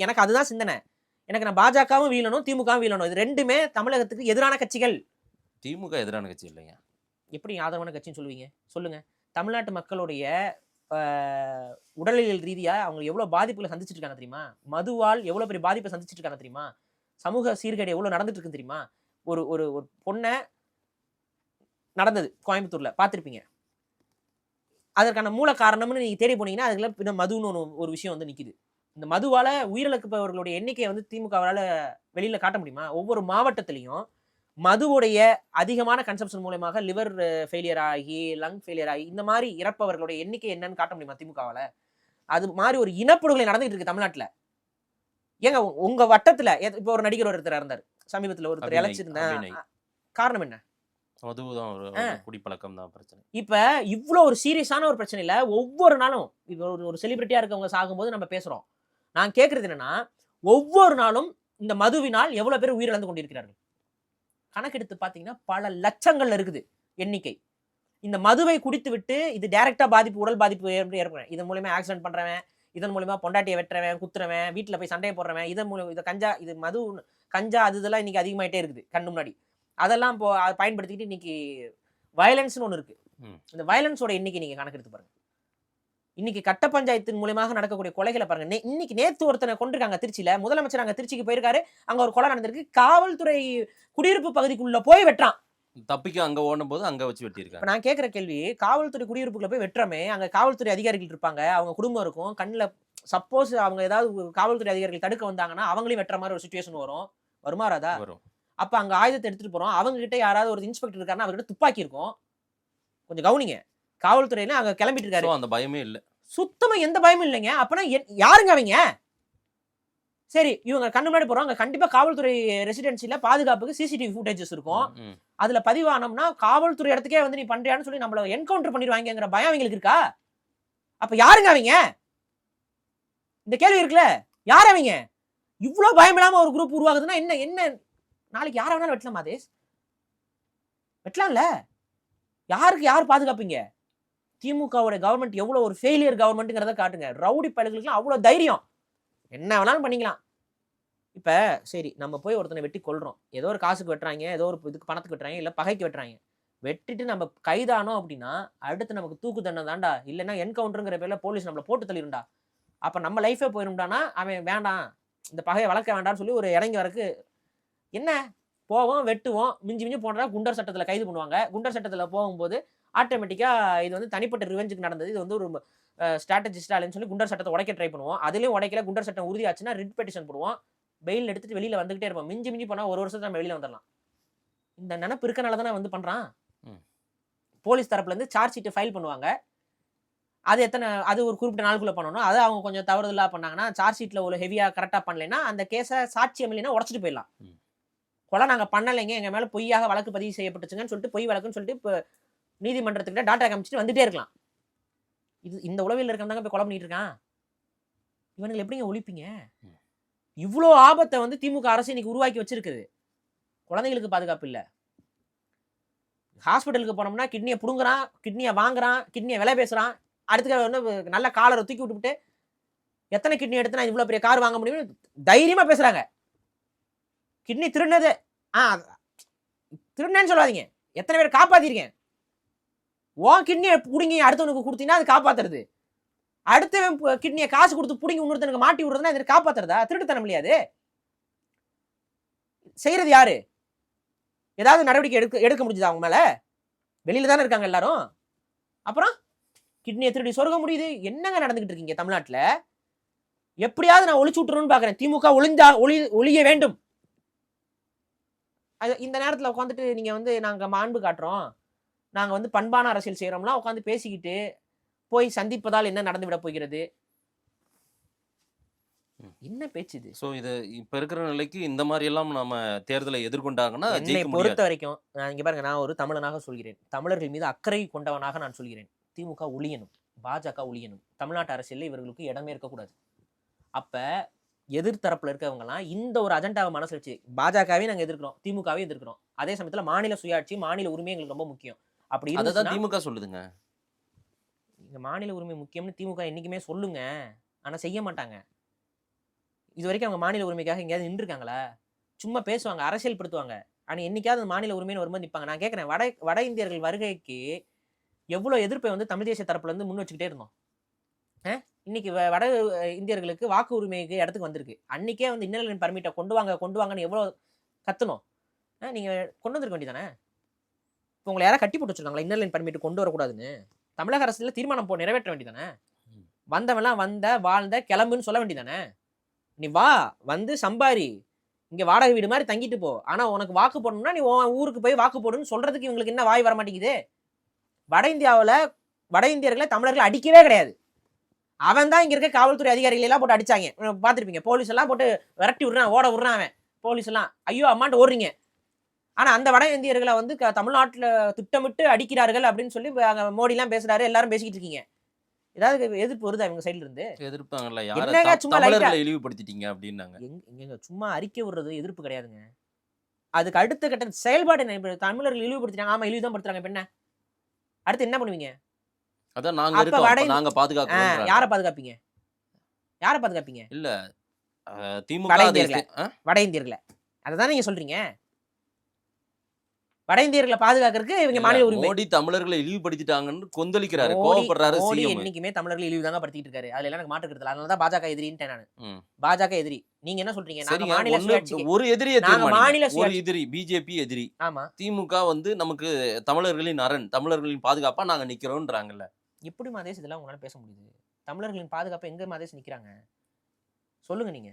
எனக்கு அதுதான் சிந்தனை. எனக்கு நான் பாஜகவும் வீழணும், திமுகவும் வீழணும், இது ரெண்டுமே தமிழகத்துக்கு எதிரான கட்சிகள். திமுக எதிரான கட்சி இல்லைங்க, எப்படி ஆதரவான கட்சின்னு சொல்லுவீங்க? சொல்லுங்க. தமிழ்நாட்டு மக்களுடைய உடலியல் ரீதியா அவங்க எவ்வளவு பாதிப்புகளை சந்திச்சுட்டு இருக்காங்க தெரியுமா? மதுவால் எவ்வளவு பெரிய பாதிப்பை சந்திச்சுட்டு இருக்காங்க தெரியுமா? சமூக சீர்கேடு எவ்வளவு நடந்துட்டு இருக்கு தெரியுமா? ஒரு ஒரு ஒரு பொண்ணை நடந்தது கோயம்புத்தூர்ல பார்த்திருப்பீங்க. அதற்கான மூல காரணம்னு நீங்க தேடி போனீங்கன்னா அதுல மதுன்னு ஒரு விஷயம் வந்து நிக்குது. இந்த மதுவால உயிரிழப்பவர்களுடைய எண்ணிக்கையை வந்து திமுகவால வெளியில காட்ட முடியுமா? ஒவ்வொரு மாவட்டத்திலையும் மதுவுடைய அதிகமான கன்சம்ஷன் மூலமாக லிவர் ஃபெயிலியர் ஆகி, லங் ஃபெயிலியர் ஆகி, இந்த மாதிரி இறப்பவர்களுடைய எண்ணிக்கை என்னன்னு காட்ட முடியுமா திமுகவால? அது மாதிரி ஒரு இனப்படுகொலை நடந்துட்டு இருக்கு தமிழ்நாட்டுல. ஏங்க உங்க வட்டத்துல இப்ப ஒரு நடிகர் ஒருத்தர் இருந்தார் சமீபத்துல, ஒருத்தர் இழைச்சிருந்தேன், காரணம் என்ன? அதுதான் ஒரு குடிப்பழக்கம் தான் பிரச்சனை. இப்ப இவ்வளோ ஒரு சீரியஸான ஒரு பிரச்சனை இல்ல, ஒவ்வொரு நாளும் இப்போ ஒரு செலிபிரிட்டியா இருக்கவங்க சாகும்போது நம்ம பேசுறோம். நான் கேட்கறது என்னன்னா, ஒவ்வொரு நாளும் இந்த மதுவினால் எவ்வளவு பேர் உயிரிழந்து கொண்டிருக்கிறார்கள் கணக்கெடுத்து பாத்தீங்கன்னா பல லட்சங்கள்ல இருக்குது எண்ணிக்கை. இந்த மதுவை குடித்து விட்டு இது டைரக்டா பாதிப்பு, உடல் பாதிப்பு ஏற்படும். இதன் மூலமா ஆக்சிடென்ட் பண்றவன், இதன் மூலமா பொண்டாட்டியை வெட்டுறவன், குத்துறவன், வீட்டுல போய் சண்டையை போடுறவன், இதன் மூலம் இது கஞ்சா, இது மது, கஞ்சா அது இதெல்லாம் இன்னைக்கு அதிகமாயிட்டே இருக்குது கண்ணு முன்னாடி. அதெல்லாம் இப்போ பயன்படுத்திக்கிட்டு இன்னைக்கு வயலன்ஸ்னு ஒன்று இருக்கு. இந்த வயலன்ஸோட எண்ணிக்கை நீங்க கணக்கெடுத்து பாருங்க. இன்னைக்கு கட்ட பஞ்சாயத்தின் மூலமாக நடக்கக்கூடிய கொலைகளை பாருங்க. இன்னைக்கு நேத்து ஒருத்தனை கொண்டிருக்காங்க திருச்சியில. முதலமைச்சர் அங்க திருச்சிக்கு போயிருக்காரு, அங்க ஒரு கொலை நடந்திருக்கு. காவல்துறை குடியிருப்பு பகுதிக்குள்ள போய் வெட்டுறான். தப்பிக்க அங்க ஓடும் போது அங்க வச்சு வெட்டியிருக்காங்க. நான் கேட்கிற கேள்வி, காவல்துறை குடியிருப்புக்குள்ள போய் வெட்டுறமே, அங்க காவல்துறை அதிகாரிகள் இருப்பாங்க, அவங்க குடும்பம் இருக்கும், கண்ணில் சப்போஸ் அவங்க ஏதாவது காவல்துறை அதிகாரிகள் தடுக்க வந்தாங்கன்னா அவங்களையும் வெட்டுற மாதிரி ஒரு சுச்சுவேஷன் வருமாறாதா? வரும். அப்ப அங்க ஆயுதத்தை எடுத்துட்டு போறோம், அவங்க கிட்ட யாராவது ஒரு இன்ஸ்பெக்டர் இருக்காருன்னா அவர்கிட்ட துப்பாக்கி இருக்கும். கொஞ்சம் கவனிங்க, காவல்துறையில அங்க கிளம்பிட்டு இருக்காரு, அந்த பயமே இல்ல, சுத்தமா எந்த பயமும் இல்லைங்க. அப்பனா யாருங்க அவங்க? சரி, இவங்க கண்ணு முன்னாடி போறோம், அங்க கண்டிப்பா காவல்துறை ரெசிடென்சில பாதுகாப்புக்கு சிசிடிவி ஃபுட்டேஜஸ் இருக்கும். அதுல பதிவானோம்னா காவல்துறை இடத்துக்கே வந்து நீ பண்றியான்னு சொல்லி நம்மள என்கவுண்டர் பண்ணிடுவாங்கிற பயம் அவங்களுக்கு இருக்கா? அப்ப யாருங்க அவங்க? இந்த கேள்வி இருக்குல்ல, யார் அவங்க? இவ்வளவு பயம் இல்லாம ஒரு குரூப் உருவாகுதுன்னா என்ன நாளைக்கு யார வேணாலும் வெட்டலாமா? தேஸ் வெட்டலாம்ல. யாருக்கு யார் பாதுகாப்பீங்க? திமுகவோட கவர்மெண்ட் எவ்வளவு ஒரு ஃபெயிலியர் கவர்மெண்ட்ங்கிறத காட்டுங்க. ரவுடி பயலுகளுக்கு அவ்வளவு தைரியம், என்ன வேணாலும் பண்ணிக்கலாம். இப்ப சரி, நம்ம போய் ஒருத்தனை வெட்டி கொள்றோம், ஏதோ ஒரு காசுக்கு வெட்டுறாங்க, ஏதோ ஒரு இதுக்கு பணத்துக்கு வெட்டுறாங்க, இல்ல பகைக்கு வெட்டுறாங்க. வெட்டிட்டு நம்ம கைதானோம் அப்படின்னா அடுத்து நமக்கு தூக்கு தண்டனை தாண்டா, இல்லைன்னா என்கவுண்டருங்கிற பேர்ல போலீஸ் நம்மளை போட்டு தள்ளிடும்டா. அப்ப நம்ம லைஃபே போயிரும்டானா அவன் வேண்டாம், இந்த பகையை வளர்க்க வேண்டாம்னு சொல்லி ஒரு இறங்கி வரக்கு என்ன போவோம், வெட்டுவோம், மிஞ்சி மிஞ்சி போனா குண்டர் சட்டத்துல கைது பண்ணுவாங்க. குண்டர் சட்டத்துல போகும்போது ஆட்டோமேட்டிக்கா இது வந்து தனிப்பட்ட ரிவெஞ்சுக்கு நடந்தது, இது வந்து ஒரு ஸ்ட்ராட்டஜிஸ்டா இல்லைன்னு சொல்லி குண்டர் சட்டத்தை உடைக்க ட்ரை பண்ணுவோம். அதுலயும் உடைக்கல, குண்டர் சட்டம் உறுதியாச்சுன்னா ரிட் பெட்டிஷன் போடுவோம், பெயில் எடுத்துட்டு வெளியில வந்துகிட்டே இருப்போம். மிஞ்சி மிஞ்சி போனா ஒரு வருஷத்துல நம்ம வெளியில வந்துடலாம். இந்த நினைப்பு இருக்கனால தானே வந்து பண்றான். போலீஸ் தரப்புல இருந்து சார்ஜ் ஷீட் ஃபைல் பண்ணுவாங்க, அது ஒரு குறிப்பிட்ட நாளுக்குள்ள பண்ணணும். அதை அவங்க கொஞ்சம் தவறுதலா பண்ணாங்கன்னா, சார்ஜ் ஷீட்ல ஒரு ஹெவியா கரெக்டா பண்ணலைன்னா அந்த கேஸை சாட்சியம் இல்லைன்னா உடச்சிட்டு போயிடலாம். கொலை நாங்க பண்ணலைங்க, எங்க மேல பொய்யாக வழக்கு பதிவு செய்யப்பட்டுச்சுங்கன்னு சொல்லிட்டு பொய் வழக்குன்னு சொல்லிட்டு இப்போ நீதிமன்றத்துக்கிட்ட டாட்டா காமிச்சிட்டு வந்துட்டே இருக்கலாம். இந்த உளவியல் இருக்கவங்க போய் கொலை பண்ணிட்டு இருக்கான். இவனுங்களை எப்படிங்க ஒழிப்பீங்க? இவ்வளோ ஆபத்தை வந்து திமுக அரசு இன்னைக்கு உருவாக்கி வச்சிருக்குது. குழந்தைகளுக்கு பாதுகாப்பு இல்லை. ஹாஸ்பிட்டலுக்கு போனோம்னா கிட்னியை புடுங்குறான், கிட்னியை வாங்குறான், கிட்னியை விலை பேசுறான். அடுத்து வந்து நல்ல காலரை தூக்கி விட்டுவிட்டு எத்தனை கிட்னி எடுத்து நான் இவ்வளோ பெரிய கார் வாங்க முடியும்னு தைரியமா பேசுறாங்க. கிட்னி திருடினது திருடினேன்னு சொல்லாதீங்க, எத்தனை பேர் காப்பாத்திருக்கேன். உன் கிட்னியை புடுங்கி அடுத்தவனுக்கு கொடுத்தீங்கன்னா அது காப்பாத்துறது. அடுத்த கிட்னியை காசு கொடுத்து புடுங்கி இன்னொருத்தனுக்கு மாட்டி விடுறதுன்னா இதை காப்பாத்துறதா? திருட்டுத்தனம் இல்லையாது. செய்யறது யாரு? ஏதாவது நடவடிக்கை எடுக்க முடியுதா அவங்க மேல? வெளியில தானே இருக்காங்க எல்லாரும். அப்புறம் கிட்னியை திருடி சொருக முடியுது. என்னங்க நடந்துகிட்டு இருக்கீங்க தமிழ்நாட்டுல? எப்படியாவது நான் ஒழிச்சு விட்டுறணும்னு பாக்குறேன். திமுக ஒழிய வேண்டும். இந்த நேரத்துல உட்காந்துட்டு நீங்க வந்து நாங்க மாண்பு காட்டுறோம், நாங்க வந்து பண்பான அரசியல் செய்யறோம்லாம் உட்காந்து பேசிக்கிட்டு போய் சந்திப்பதால் என்ன நடந்து விட போகிறது? என்ன பேச்சு இது? சோ இது இப்ப இருக்கிற நிலைக்கு இந்த மாதிரி எல்லாம் நாம தேர்தலை எதிர்கொண்டாங்கன்னா என்னை பொறுத்த வரைக்கும் நான் இங்க பாருங்க, நான் ஒரு தமிழனாக சொல்கிறேன், தமிழர்கள் மீது அக்கறை கொண்டவனாக நான் சொல்கிறேன். திமுக ஒழியணும், பாஜக ஒழியணும், தமிழ்நாட்டு அரசியல்ல இவர்களுக்கு இடமே இருக்கக்கூடாது. அப்ப எதிர்த்தரப்புல இருக்கவங்கலாம் இந்த ஒரு அஜெண்டாவை மனசு வச்சு பாஜகவே நாங்க எதிர்க்கிறோம், திமுகவே எதிர்க்கிறோம், அதே சமயத்துல மாநில சுயாட்சி, மாநில உரிமை எங்களுக்கு ரொம்ப முக்கியம். அப்படி அதுதான் திமுக சொல்லுதுங்க. இந்த மாநில உரிமை முக்கியம்னு திமுக என்னைக்குமே சொல்லுங்க, ஆனா செய்ய மாட்டாங்க. இது வரைக்கும் அவங்க மாநில உரிமைக்காக எங்கேயாவது நின்றுருக்காங்களா? சும்மா பேசுவாங்க, அரசியல் படுத்துவாங்க, ஆனா என்னைக்காவது மாநில உரிமைன்னு வரும்போது நிற்பாங்க. நான் கேட்கறேன், வட இந்தியர்கள் வருகைக்கு எவ்வளவு எதிர்ப்பை வந்து தமிழ் தேசிய தரப்புல இருந்து முன் வச்சுக்கிட்டே இருந்தோம். இன்னைக்கு வட இந்தியர்களுக்கு வாக்கு உரிமைக்கு இடத்துக்கு வந்திருக்கு. அன்னைக்கே வந்து இன்னல் பர்மிட்டை கொண்டு வாங்கன்னு எவ்வளவு கத்தணும். நீங்க கொண்டு வந்திருக்க வேண்டியதானே? இப்போ உங்களை யாராவது கட்டி போட்டு வச்சிருக்காங்களா இன்னர் பர்மிட் கொண்டு வரக்கூடாதுன்னு? தமிழக அரசுல தீர்மானம் நிறைவேற்ற வேண்டியதானே? வந்தவெல்லாம் வாழ்ந்த கிளம்புன்னு சொல்ல வேண்டியதானே? நீ வா, வந்து சம்பாரி, இங்க வாடகை வீடு மாதிரி தங்கிட்டு போ, ஆனா உனக்கு வாக்கு போடணும்னா நீ ஊருக்கு போய் வாக்கு போடுன்னு சொல்றதுக்கு இவங்களுக்கு என்ன வாய் வர மாட்டேங்குது? வட இந்தியர்களை தமிழர்கள் அடிக்கவே கிடையாது. அவன் தான் இங்க இருக்க காவல்துறை அதிகாரிகள் எல்லாம் போட்டு அடிச்சாங்க, பார்த்துருப்பீங்க. போலீஸ் எல்லாம் போட்டு விரட்டி விடுறான், ஓட விடுறான் அவன். போலீஸ் எல்லாம் ஐயோ அம்மான்ட்டு ஓடுறீங்க. ஆனா அந்த வட இந்தியர்களை வந்து தமிழ்நாட்டுல திட்டமிட்டு அடிக்கிறார்கள் அப்படின்னு சொல்லி மோடி எல்லாம் பேசுறாரு, எல்லாரும் பேசிக்கிட்டு இருக்கீங்க. ஏதாவது எதிர்ப்பு வருதா இவங்க சைடுல இருந்து? எதிர்ப்பாங்கல்ல, என்னங்க யார சும்மா தமிழர்களை இழிவுபடுத்திட்டீங்க அப்படின்னாங்க. எங்க சும்மா அறிக்கை விடுறது எதிர்ப்பு கிடையாதுங்க. அதுக்கு அடுத்த கட்ட செயல்பாடு என்ன? இப்ப தமிழர்கள் இழிவுபடுத்திட்டாங்க, ஆமா இழிவு தான் படுத்துறாங்க, இப்ப என்ன அடுத்து என்ன பண்ணுவீங்க? அதான் நாங்க அப்ப இருக்கோம், வட அப்ப நாங்க பாதுகாக்கிறோம். யாரை பாதுகாப்பீங்க? யாரை பாதுகாப்பீங்க? இல்ல திமுக வட அதை இந்தியர்களை, வட இந்தியர்களை அததான் நீங்க சொல்றீங்க. வட இந்தியர்களை பாதுகாக்கிறதுக்கு இவங்க இல்ல, மாநில உரிமை. மோடி தமிழர்களை இழிவுபடுத்திட்டாங்கன்னு கொந்தளிக்கிறாரு, மோடி கோவப்படுறாரு மோடி சிஎம். என்னைக்குமே தமிழர்கள் இழிவு தாங்க படுத்திட்டு இருக்காரு. அதுல எல்லாம் எனக்கு மாற்று கருத்து இல்ல. அதனாலதான் பாஜக எதிரின்ட்டேன் நானு. ம். பாஜக எதிரி. நீங்க என்ன சொல்றீங்க? நாங்க சரிங்க, மாநில ஒண்ணு சுயாட்சிக்கு ஒரு எதிரியை நாங்க தீர்மானிங்க. மாநில ஒரு சுயாட்சி. எதிரி பிஜேபி எதிரி, ஆமா. திமுக வந்து நமக்கு தமிழர்களின் அரண், தமிழர்களின் பாதுகாப்பா நாங்க நிக்கிறோம்ன்றாங்கல்ல. எப்படி மாதேஷ் இதெல்லாம் உங்களால பேச முடியுது? தமிழர்களின் பாதுகாப்பு எங்க மாதேஷ் நிக்கிறாங்க? சொல்லுங்க நீங்க.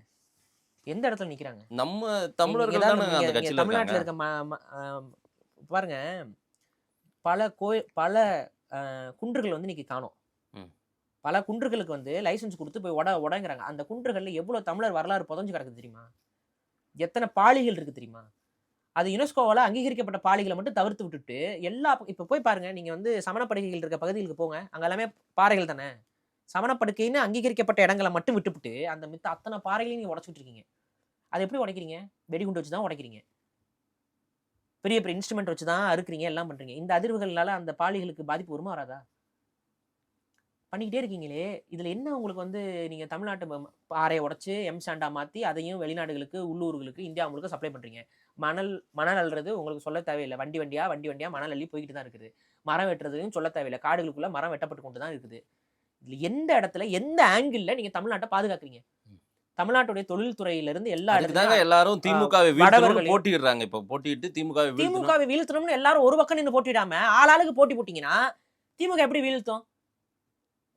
எந்த இடத்துல நிக்கிறாங்க? நம்ம தமிழர்கள் தானே அந்த கட்சியில தமிழ்நாட்டுல இருக்காங்க. இருக்க பாருங்க, பல குன்றுகள் வந்து இன்னைக்கு காணோம். ம். பல குன்றுகளுக்கு வந்து லைசென்ஸ் கொடுத்து போய் உடங்கிறாங்க. அந்த குன்றுகள்ல எவ்வளவு தமிழர் வரலாறு புதஞ்சு கிடக்குது தெரியுமா? எத்தனை பாளிகள் இருக்கு தெரியுமா? அது யுனெஸ்கோவால அங்கீகரிக்கப்பட்ட பாளிகளை மட்டும் தவிர்த்து விட்டுட்டு இப்ப போய் பாருங்க, நீங்க வந்து சமணப்படுகைகள் இருக்க பகுதிகளுக்கு போங்க, அங்க எல்லாமே பாறைகள் தானே. சமணப்படுக்கைன்னு அங்கீகரிக்கப்பட்ட இடங்களை மட்டும் விட்டுவிட்டு அந்த மித்த அத்தனை பாறைகளையும் நீங்க உடைச்சிட்டு இருக்கீங்க. அதை எப்படி உடைக்கிறீங்க? வெடிகுண்டு வச்சு தான் உடைக்கிறீங்க. பெரிய பெரிய இன்ஸ்ட்ருமெண்ட் வச்சு தான் அறுக்குறீங்க, எல்லாம் பண்றீங்க. இந்த அதிர்வுகளால அந்த பாலிகளுக்கு பாதிப்பு வருமா வராதா? பண்ணிக்கிட்டே இருக்கீங்களே. இதுல என்ன உங்களுக்கு வந்து நீங்க தமிழ்நாட்டு பாறையை உடைச்சு சாண்டா மாத்தி அதையும் வெளிநாடுகளுக்கு, உள்ளூர்களுக்கு, இந்தியா முழுக்க சப்ளை பண்றீங்க. மணல் அள்ளுறது உங்களுக்கு சொல்ல தேவையில்லை. வண்டி வண்டியா மணல் அள்ளி போய்கிட்டு தான் இருக்குது. மரம் வெட்டுறதுன்னு சொல்ல தேவையில்லை. காடுகளுக்குள்ள மரம் வெட்டப்பட்டு கொண்டு தான் இருக்குது. இதுல எந்த இடத்துல எந்த ஆங்கிள் நீங்க தமிழ்நாட்டை பாதுகாக்கிறீங்க? தமிழ்நாட்டுடைய தொழில்துறையிலிருந்து எல்லா இடத்துலயும் எல்லாரும் திமுகவை வீழ்த்தணும்னு போட்டிடுறாங்க. இப்ப போட்டிட்டு திமுகவை வீழ்த்தணும்னு எல்லாரும் ஒரு பக்கம் நின்று போட்டிடாம ஆளாளுக்கு போட்டி போட்டீங்கன்னா திமுக எப்படி வீழ்த்தும்?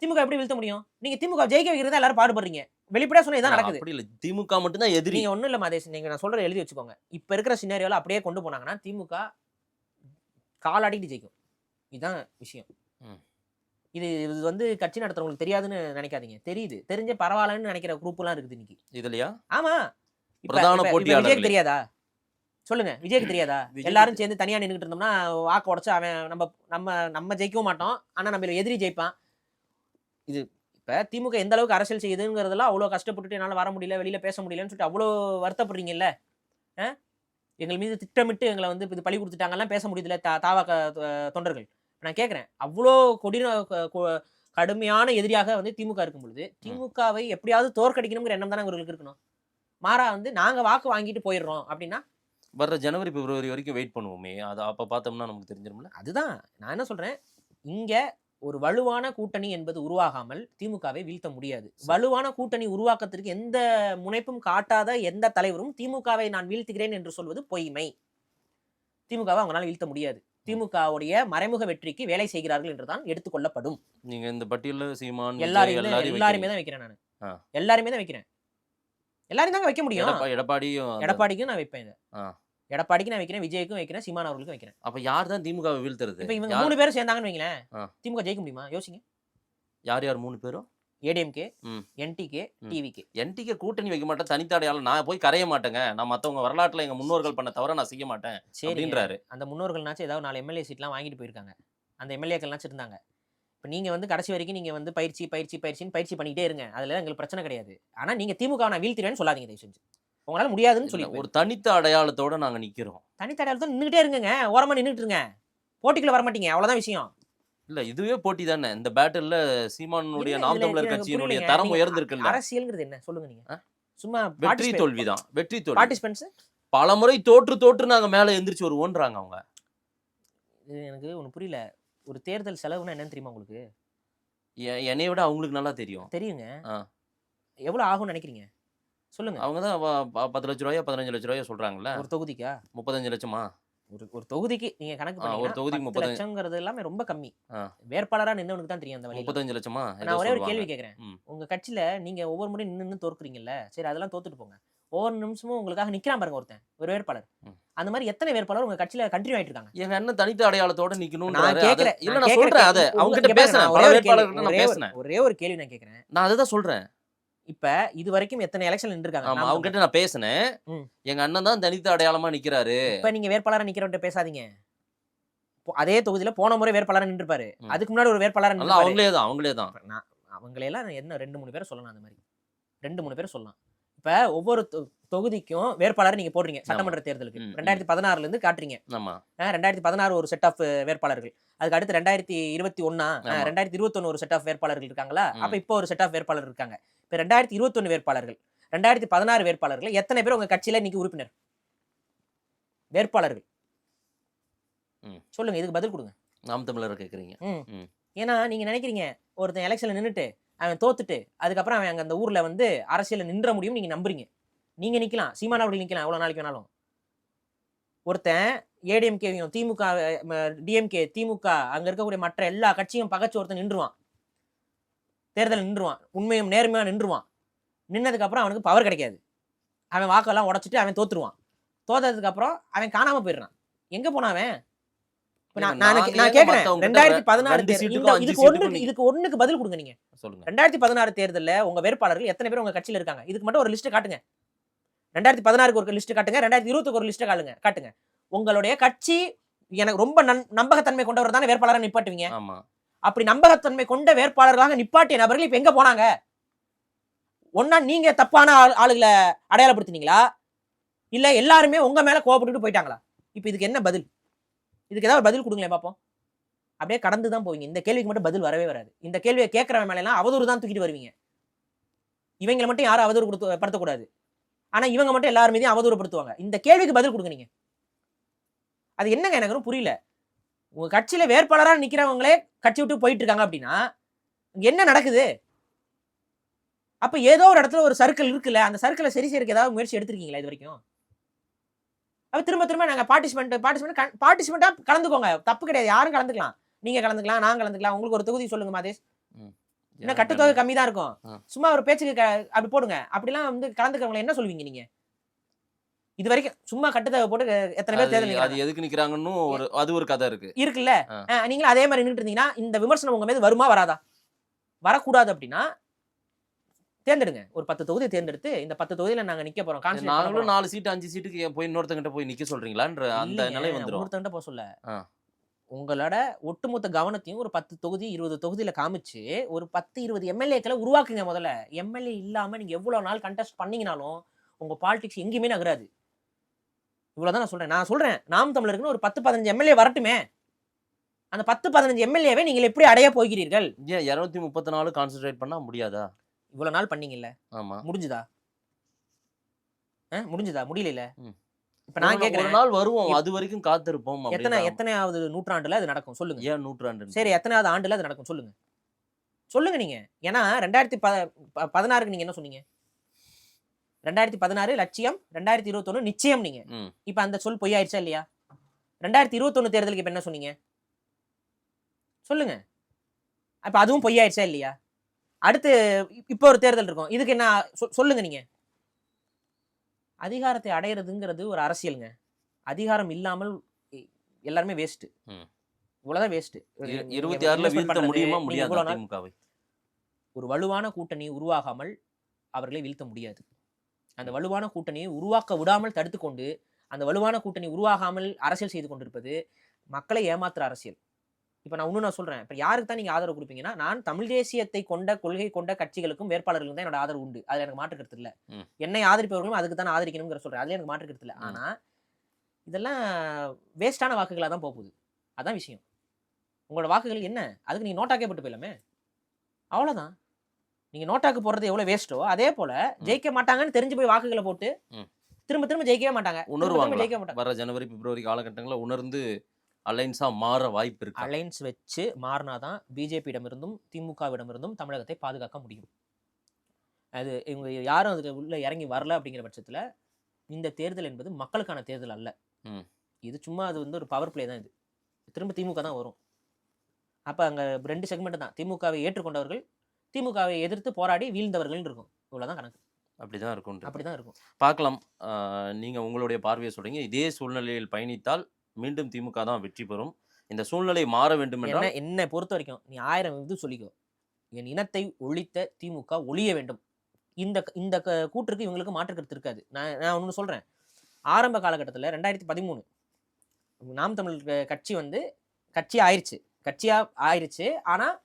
திமுக எப்படி வீழ்த்த முடியும்? நீங்க திமுக ஜெயிக்க வைக்கிறதா எல்லாரும் பாடுபடுறீங்க. வெளிப்படையா சொன்னா இதான் நடக்குது. அப்படி இல்ல, திமுக மட்டும் தான் எதிரி. நீங்க ஒண்ணும் இல்ல மாதேஷ், நீங்க நான் சொல்றத எழுதி வச்சுக்கோங்க. இப்ப இருக்கிற சினாரியோல அப்படியே கொண்டு போனாங்கன்னா திமுக காலாடிட்டு ஜெயிக்கும். இதுதான் விஷயம். இது வந்து கட்சி நடத்துறவங்களுக்கு தெரியாதுன்னு நினைக்காதீங்க. தெரியுது. தெரிஞ்சே பரவாயில்லன்னு நினைக்கிற குரூப் எல்லாம் இருக்குது இன்னைக்கு. இதுலயா? ஆமா. பிரதான போட்டியாளர் விஜய்க்கு தெரியாதா? சொல்லுங்க, விஜய்க்கு தெரியாதா? எல்லாரும் சேர்ந்து தனியா நின்னுட்டு இருந்தோம்னா வாக்கு உடைச்சு அவன் நம்ம ஜெயிக்கவும் மாட்டோம். ஆனா நம்ம எதிரி ஜெயிப்பான். இது இப்ப திமுக எந்த அளவுக்கு அரசியல் செய்யுதுங்கிறதெல்லாம் அவ்வளவு கஷ்டப்பட்டுட்டு என்னால வர முடியல, வெளியில பேச முடியலன்னு சொல்லிட்டு அவ்வளவு வருத்தப்படுறீங்கல்ல. எங்கள் மீது திட்டமிட்டு எங்களை வந்து இது பழி கொடுத்துட்டாங்கலாம் பேச முடியுதுல தாவக தொண்டர்கள். நான் கேட்கிறேன், அவ்வளோ கடுமையான எதிரியாக வந்து திமுக இருக்கும் பொழுது திமுகவை எப்படியாவது தோற்கடிக்கணுங்கிற எண்ணம் தானே அவர்களுக்கு இருக்கணும். மாறா வந்து நாங்க வாக்கு வாங்கிட்டு போயிடுறோம் அப்படின்னா வர்ற ஜனவரி பிப்ரவரி வரைக்கும் வெயிட் பண்ணுவோமே, அது அப்ப பார்த்தோம்னா நமக்கு தெரிஞ்சிரும்ல. அதுதான் நான் என்ன சொல்றேன், இங்க ஒரு வலுவான கூட்டணி என்பது உருவாகாமல் திமுகவை வீழ்த்த முடியாது. வலுவான கூட்டணி உருவாக்கத்திற்கு எந்த முனைப்பும் காட்டாத எந்த தலைவரும் திமுகவை நான் வீழ்த்துகிறேன் என்று சொல்வது பொய்மை. திமுகவை அவங்களால வீழ்த்த முடியாது. திமுகவுடைய மறைமுக வெற்றிக்கு வேலை செய்கிறார்கள் என்றுதான் எடுத்துக்கொள்ளப்படும். நீங்க இந்த பட்டியல்ல சீமான் எல்லாருமே தான் வைக்கிறேன். நான் எல்லாருமே தான் வைக்கிறேன். எல்லாரும் தாங்க வைக்க முடியும். எடப்பாடிக்கும் நான் வைப்பேன். எடப்பாடிக்கு நான் வைக்கிறேன், விஜய்க்கும் வைக்கிறேன், சீமான் அவர்களுக்கும் வைக்கிறேன். அப்ப யார் தான் திமுகவை வீழ்த்துறது? இப்ப இவங்க 3 பேரும் சேர்ந்தாங்கன்னு வைங்களேன், திமுக ஜெயிக்க முடியுமா? யோசிங்க. யார் 3 பேரும்? ADMK, NTK, TVK. என்டிகே கூட்டணி வைக்க மாட்டேன், தனித்தாடையால நான் போய் கரைய மாட்டேங்க, நான் மத்தவங்க வரலாற்றுல எங்க முன்னோர்கள் பண்ண தவிர நான் செய்ய மாட்டேன் அப்படின்றாரு. அந்த முன்னோர்கள்னாச்சும் ஏதாவது 4 எம்எல்ஏ சீட்லாம் வாங்கிட்டு போயிருக்காங்க. அந்த எம்எல்ஏக்கள்னாச்சும் இருந்தாங்க. இப்போ நீங்க வந்து கடைசி வரைக்கும் நீங்க வந்து பயிற்சி பண்ணிக்கிட்டே இருங்க. அதுல எங்களுக்கு பிரச்சனை கிடையாது. ஆனா நீங்க திமுக நான் வீழ்த்திடுவேன்னு சொல்லாதீங்க தயவு செஞ்சு. உங்களால முடியாதுன்னு சொல்லி ஒரு தனித்த அடையாளத்தோட நாங்க நிக்கிறோம். தனித்த அடையாளத்தோட நின்றுட்டே இருங்க, ஓரமா நின்றுட்டு இருங்க, போட்டிக்குள்ள வர மாட்டீங்க, அவ்வளவுதான் விஷயம். இல்ல இதுவே போட்டி தானே. இந்த பேட்டில்ல சீமானுடைய நாம் தமிழர் கட்சியினுடைய தரம் உயர்ந்திருக்குல்ல. அரசியல்ங்கிறது என்ன சொல்லுங்க நீங்க? சும்மா வெற்றி தோல்விதான். வெற்றி தோல்வி. பார்ட்டிசிபென்ட்ஸ் பல முறை தோற்று நாங்க மேல எந்திரிச்சு வருவோன்றாங்க அவங்க. எனக்கு ஒண்ணு புரியல. ஒரு தேர்தல் செலவுன்னா என்னன்னு தெரியுமா உங்களுக்கு? என்னைய விட அவங்களுக்கு நல்லா தெரியுங்க. எவ்வளவு ஆகும்னு நினைக்கிறீங்க சொல்லுங்க? அவங்க தான் 10 லட்ச ரூபாயா 15 லட்ச ரூபாயா சொல்றாங்கல்ல. ஒரு தொகுதிக்கா 35 லட்சமா? ஒரு தொகுதிக்கு நீங்க கணக்கு பண்ணீங்கன்னா ஒரு தொகுதிக்கு 30 லட்சம்ங்கிறது எல்லாமே ரொம்ப கம்மி. வேட்பாளரா நின்னவனுக்கு தான் தெரியும் அந்த வழி. 35 லட்சமா? நான் ஒரே ஒரு கேள்வி கேட்கிறேன். உங்க கட்சியில நீங்க ஒவ்வொரு முறையும் நின்னு தோற்குறீங்கல்ல, சரி அதெல்லாம் தோத்துட்டு போங்க. ஒவ்வொரு நிமிஷமும் உங்களுக்காக நிக்கிறான் பாருங்க ஒருத்தன், ஒரு வேட்பாளர். அந்த மாதிரி எத்தனை வேட்பாளர் உங்க கட்சியில கண்டினியூ ஆயிட்டு இருக்காங்க? எங்க அண்ணன் தனித்த அடையாளத்தோட நிக்கணும். நான் கேக்குறேன். இல்ல நான் சொல்றேன், அத அவங்க கிட்ட பேசுறேன். ஒரே ஒரு கேள்வி நான் கேக்குறேன். நான் அதுதான் சொல்றேன். இப்ப இது வரைக்கும் எத்தனை எலெக்ஷன் நின்றுருக்காங்க ஆமா, நாம் அவங்க தமிழர். கிட்ட நான் பேசினேன். ம். எங்க அண்ணன் தான் தனித்த அடையாளமா நிக்கிறாரு. இப்ப நீங்க வேட்பாளரா நிக்கிறவன்ட்ட பேசாதீங்க. அதே தொகுதியில போன முறை வேட்பாளரா நின்றுப்பாரு. ம். அதுக்கு முன்னாடி ஒரு வேட்பாளரா நல்லா நின்றுப்பாரு. அவங்களே தான். நான் அவங்களையெல்லாம் என்ன 2-3 பேரை சொல்லலாம். அந்த மாதிரி 2-3 பேரை சொல்லலாம். இப்ப ஒவ்வொரு தொகுதிக்கும் வேட்பாளர் நீங்க போடுறீங்க சட்டமன்ற தேர்தலுக்கு. ம், 2016ல இருந்து காட்டுறீங்க. ஆமா. 2016 ஒரு செட் ஆஃப் வேட்பாளர்கள். அதுக்கு அடுத்து 2021 ஆமா. 2021 ஒரு செட் ஆஃப் வேட்பாளர்கள் இருக்காங்களா? ம். அப்ப இப்போ ஒரு செட் ஆஃப் வேட்பாளர் இருக்காங்க. இப்ப 2021 வேட்பாளர்கள், 2016 வேட்பாளர்கள் எத்தனை பேர் உங்க கட்சியில இன்னைக்கு உறுப்பினர்? வேட்பாளர்கள் ம். சொல்லுங்க, இதுக்கு பதில் கொடுங்க. நாம் தமிழர் கேக்குறீங்க. ம். ஏன்னா நீங்க நினைக்கிறீங்க ஒருத்தன் எலெக்ஷன்ல நின்னுட்டு அவன் தோத்துட்டு அதுக்கப்புறம் அவன் அங்க அந்த ஊர்ல வந்து அரசியல்ல நின்ற முடியும் நீங்க நம்புறீங்க. நீங்க நிக்கலாம், சீமான் அவர்கள் நிக்கலாம் எவ்வளவு நாளைக்கு வேணாலும். ஒருத்தன் ஏடிஎம்கேவையும் திமுக டிஎம்கே திமுக அங்க இருக்கக்கூடிய மற்ற எல்லா கட்சியும் பகச்சு ஒருத்தன் நின்றுவான், தேர்தல் நின்றுவான், உண்மையும் நேர்மையா நின்றுவான். நின்னதுக்கு அப்புறம் அவனுக்கு பவர் கிடைக்காது. அவன் வாக்கெல்லாம் உடைச்சிட்டு அவன் தோத்துருவான். தோத்ததுக்கு அப்புறம் அவன் காணாம போயிடுறான். எங்க போனான் அவன்? இப்ப நான் கேக்குறேன் 2016 இதுக்கு ஒண்ணுக்கு பதில் கொடுங்க. நீங்க சொல்லுங்க. 2016 தேர்தல்ல உங்க வேட்பாளர்கள் எத்தனை பேர் உங்க கட்சியில இருக்காங்க? இதுக்கு மட்டும் ஒரு லிஸ்ட் காட்டுங்க. 2016க்கு ஒரு லிஸ்ட் காட்டுங்க, 2020க்கு ஒரு லிஸ்ட் காட்டுங்க. உங்களுடைய கட்சி எனக்கு ரொம்ப நம்பகத்தன்மை கொண்டவர் தானே வேட்பாளராக நிப்பாட்டுவீங்க. ஆமா. அப்படி நம்பகத்தன்மை கொண்ட வேட்பாளர்களாக நிப்பாட்டிய நபர்கள் இப்ப எங்க போனாங்க? ஒன்னா நீங்க தப்பான ஆளுகளை அடையாளப்படுத்தினீங்களா, இல்ல எல்லாருமே உங்க மேல கோவப்பட்டு போயிட்டாங்களா? இப்ப இதுக்கு என்ன பதில்? இதுக்கு ஏதாவது பதில் கொடுங்களேன் பாப்போம். அப்படியே கடந்து தான் போவீங்க. இந்த கேள்விக்கு மட்டும் பதில் வரவே வராது. இந்த கேள்வியை கேட்கறவன் மேல எல்லாம் அவதூறு தான் தூக்கிட்டு வருவீங்க. இவங்களை மட்டும் யாரும் அவதூறு படுத்தக்கூடாது, ஆனா இவங்க மட்டும் எல்லாரும் மீதையும் அவதூறுப்படுத்துவாங்க. இந்த கேள்விக்கு பதில் கொடுங்க நீங்க. அது என்னங்க எனக்கு புரியல. உங்க கட்சியில வேட்பாளரா நிக்கிறவங்களே கட்சி விட்டு போயிட்டு இருக்காங்க அப்படின்னா என்ன நடக்குது? அப்ப ஏதோ ஒரு இடத்துல ஒரு சர்க்கிள் இருக்குல்ல, அந்த சர்க்கிளை சரி செய்யறதுக்கு ஏதாவது முயற்சி எடுத்திருக்கீங்களா இது வரைக்கும்? அப்ப திரும்ப நாங்க பார்ட்டிசிபெண்டா கலந்துக்கோங்க, தப்பு கிடையாது. யாரும் கலந்துக்கலாம், நீங்க கலந்துக்கலாம், நான் கலந்துக்கலாம். உங்களுக்கு ஒரு தொகுதி சொல்லுங்க மாதேஷ். இன்னும் கட்டுத்தொகை கம்மி தான் இருக்கும், சும்மா ஒரு பேச்சுக்கு அப்படி போடுங்க. அப்படிலாம் வந்து கலந்துக்கிறவங்களை என்ன சொல்லுவீங்க நீங்க? இது வரைக்கும் சும்மா கட்டுத்தொகை போட்டு எத்தனை பேர் தேர்தல் அது எதுக்கு நிக்கிறாங்கன்னு அது ஒரு கதை இருக்குல்ல. நீங்களும் அதே மாதிரி நின்றுட்டு இருந்தீங்கன்னா இந்த விமர்சனம் உங்க மீது வருமா வராதா? வரக்கூடாது அப்படின்னா தேர்ந்தெடுங்க. ஒரு 10 தொகுதி தேர்ந்தெடுத்து இந்த 10 தொகுதியில நாங்க நிக்க போறோம். நாங்களும் 4 சீட்டு 5 சீட்டுக்கு போய் இன்னொருத்தங்கிட்ட போய் நிக்க சொல்றீங்களான்ற அந்த நிலை வந்துரும். இன்னொருத்தங்கிட்ட போக சொல்ல, உங்களோட ஒட்டுமொத்த கவனத்தையும் ஒரு 10 தொகுதி 20 தொகுதியில காமிச்சு ஒரு 10-20 எம்எல்ஏக்களை உருவாக்குங்க. முதல்ல எம்எல்ஏ இல்லாம நீங்க எவ்வளவு நாள் கண்டெஸ்ட் பண்ணீங்கனாலும் உங்க பாலிடிக்ஸ் எங்கேயுமே நகராது. இவ்வளவுதான் நான் சொல்றேன். நாம் தமிழருக்குன்னு ஒரு 10-15 எம்எல்ஏ வரட்டுமே. அந்த 10-15 எம்எல்ஏவை நீங்கள் எப்படி அடைய போகிறீர்கள்? ஏன் 234 கான்சென்ட்ரேட் பண்ணா முடியாதா? இவ்வளவு நாள் பண்ணீங்கல்ல, ஆமா, முடிஞ்சுதா? முடியல. இப்ப நான் கேக்குறேன், ஒரு நாள் வருவோம், அது வரைக்கும் காத்திருப்போம். எத்தனையாவது நூற்றாண்டுல அது நடக்கும் சொல்லுங்க. ஏன் நூற்றாண்டு? சரி, எத்தனையாவது ஆண்டுல அது நடக்கும் சொல்லுங்க நீங்க. ஏன்னா 2016க்கு நீங்க என்ன சொன்னீங்க? 2016 லட்சியம், 2021 நிச்சயம். நீங்க இப்ப அந்த சொல் பொய்யாயிடுச்சா இல்லையா? 2021 தேர்தலுக்கு இப்ப என்ன சொன்னீங்க சொல்லுங்க. அப்ப அதுவும் பொய்யாயிடுச்சா இல்லையா? அடுத்து இப்போ ஒரு தேர்தல் இருக்கும், இதுக்கு என்ன சொல்லுங்க நீங்க. அதிகாரத்தை அடையிறதுங்கிறது ஒரு அரசியலுங்க. அதிகாரம் இல்லாமல் எல்லாருமே வேஸ்ட். இவ்வளவுதான் வேஸ்ட். 26ல வீழ்த்த முடியுமா முடியாதா திமுகவை? ஒரு வலுவான கூட்டணி உருவாகாமல் அவர்களை வீழ்த்த முடியாது. அந்த வலுவான கூட்டணியை உருவாக்க விடாமல் தடுத்துக்கொண்டு அந்த வலுவான கூட்டணி உருவாகாமல் அரசியல் செய்து கொண்டிருப்பது மக்களை ஏமாத்துற அரசியல். இப்ப நான் சொல்றேன், இப்ப யாருக்கு தான் நீங்க ஆதரவு கொடுப்பீங்கன்னா, நான் தமிழ் தேசியத்தை கொண்ட கொள்கை கொண்ட கட்சிகளுக்கும் வேட்பாளர்களுக்கும் தான் என்னோட ஆதரவு உண்டு. அதுல எனக்கு மாற்று கருத்து இல்ல. என்னை ஆதரிப்பவர்களும் அதுக்கு தான் ஆதரிக்கணுங்கிற சொல்றேன், அதுல எனக்கு மாற்று கருத்து இல்ல. ஆனா இதெல்லாம் வேஸ்டான வாக்குகளா தான் போகுது. அதான் விஷயம். உங்களோட வாக்குகள் என்ன? அதுக்கு நீங்க நோட்டாக்கே போட்டு போயிடலாமே, அவ்வளவுதான். நீங்க நோட்டாக்கு போடுறது எவ்வளவு வேஸ்டோ அதே போல ஜெயிக்க மாட்டாங்கன்னு தெரிஞ்சு போய் வாக்குகளை போட்டு திரும்ப ஜெயிக்கவே மாட்டாங்க. உணர்வாங்க வர ஜனவரி பிப்ரவரி காலகட்டங்களில் உணர்ந்து அலைன்ஸா மாற வாய்ப்பு இருக்கு. அலைன்ஸ் வச்சு மாறினாதான் பிஜேபியிடமிருந்தும் திமுகவிடமிருந்தும் தமிழகத்தை பாதுகாக்க முடியும். அது இவங்க யாரும் அதுக்கு உள்ள இறங்கி வரல அப்படிங்கிற பட்சத்துல இந்த தேர்தல் என்பது மக்களுக்கான தேர்தல் அல்ல. இது சும்மா அது வந்து ஒரு பவர் பிளே தான். இது திரும்ப திமுக தான் வரும். அப்ப அங்க 2 செக்மெண்ட் தான். திமுகவை ஏற்றுக்கொண்டவர்கள், திமுகவை எதிர்த்து போராடி வீழ்ந்தவர்கள் இருக்கும். இவ்வளவுதான் கணக்கு. அப்படிதான் இருக்கும். அப்படிதான் இருக்கும். பார்க்கலாம். நீங்க உங்களுடைய பார்வையை சொல்றீங்க. இதே சூழ்நிலையில் பயணித்தால் மீண்டும் திமுக தான் வெற்றி பெறும். இந்த சூழ்நிலை மாற வேண்டும் என்றால் என்னை பொறுத்த வரைக்கும் நீ 1000 இது சொல்லிக்கோ, என் இனத்தை ஒழித்த திமுக ஒழிய வேண்டும். இந்த இந்த கூற்றுக்கு இவங்களுக்கு மாற்று கருத்து இருக்காது. நான் ஒன்று சொல்கிறேன். ஆரம்ப காலகட்டத்தில் 2013 நாம் தமிழ் கட்சி வந்து கட்சியாக ஆயிருச்சு. ஆனால்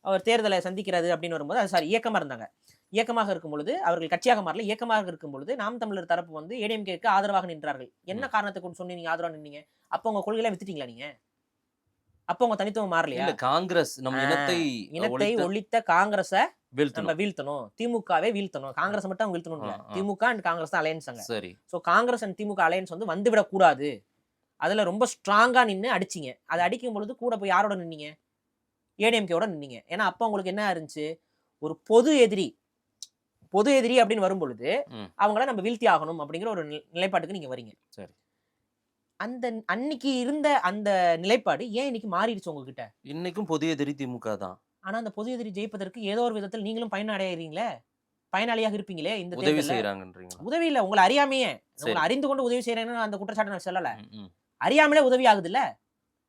அவர் தேர்தலை சந்திக்கிறது அப்படின்னு வரும்போது அது இயக்கமாக இருந்தாங்க. இயக்கமாக இருக்கும் பொழுது அவர்கள் கட்சியாக மாறல, இயக்கமாக இருக்கும் பொழுது நாம் தமிழர் தரப்பு வந்து ஏடிஎம்கேக்கு ஆதரவாக நின்றார்கள். என்ன காரணத்துக்கு சொன்னி நீங்க ஆதரவாக நின்னீங்க? அப்போ உங்க கொள்கையில வித்துட்டீங்களா நீங்க? அப்போ உங்க தனித்துவம் மாறலையா? இல்ல காங்கிரஸ் நம்ம இனத்தை ஒழித்த காங்கிரஸை நம்ம வீழ்த்தணும். வீழ்த்தணும், திமுகவே வீழ்த்தணும். காங்கிரஸ் மட்டும் அவங்க வீழ்த்தணும் இல்ல, திமுக அண்ட் காங்கிரஸ் தான் அலையன்ஸ் அங்க. சரி. So Congress and DMK alliance வந்து வந்துவிடக் கூடாது. அதுல ரொம்ப ஸ்ட்ராங்கா நின்று அடிச்சிங்க. அதை அடிக்கும் பொழுது கூட போய் யாரோட நின்னீங்க? ஏடிஎம்கேவோட நின்னீங்க. ஏன்னா அப்போ உங்களுக்கு என்ன இருந்துச்சு? ஒரு பொது எதிரி அப்படின்னு வரும் பொழுது அவங்கள நம்ம வீழ்த்தி ஆகணும் அப்படிங்கிற ஒரு நிலைப்பாட்டுக்கு நீங்க வரீங்க. சரி. அந்த அன்னைக்கு இருந்த அந்த நிலைப்பாடு ஏன் இன்னைக்கு மாறிடுச்சு உங்ககிட்ட? இன்னைக்கும் பொது எதிரி திமுக தான். ஆனா அந்த பொது எதிரி ஜெயிப்பதற்கு ஏதோ ஒரு விதத்தில் நீங்களும் பயனாளியாக இருப்பீங்களே. இந்த உதவி செய்யறாங்கன்றீங்க. உதவி இல்ல, உங்களை அறியாமையே, உங்களை அறிந்து கொண்டு உதவி செய்யறேன்னு அந்த குற்றச்சாட்டை நான் சொல்லல. அறியாமலே உதவி ஆகுது இல்ல,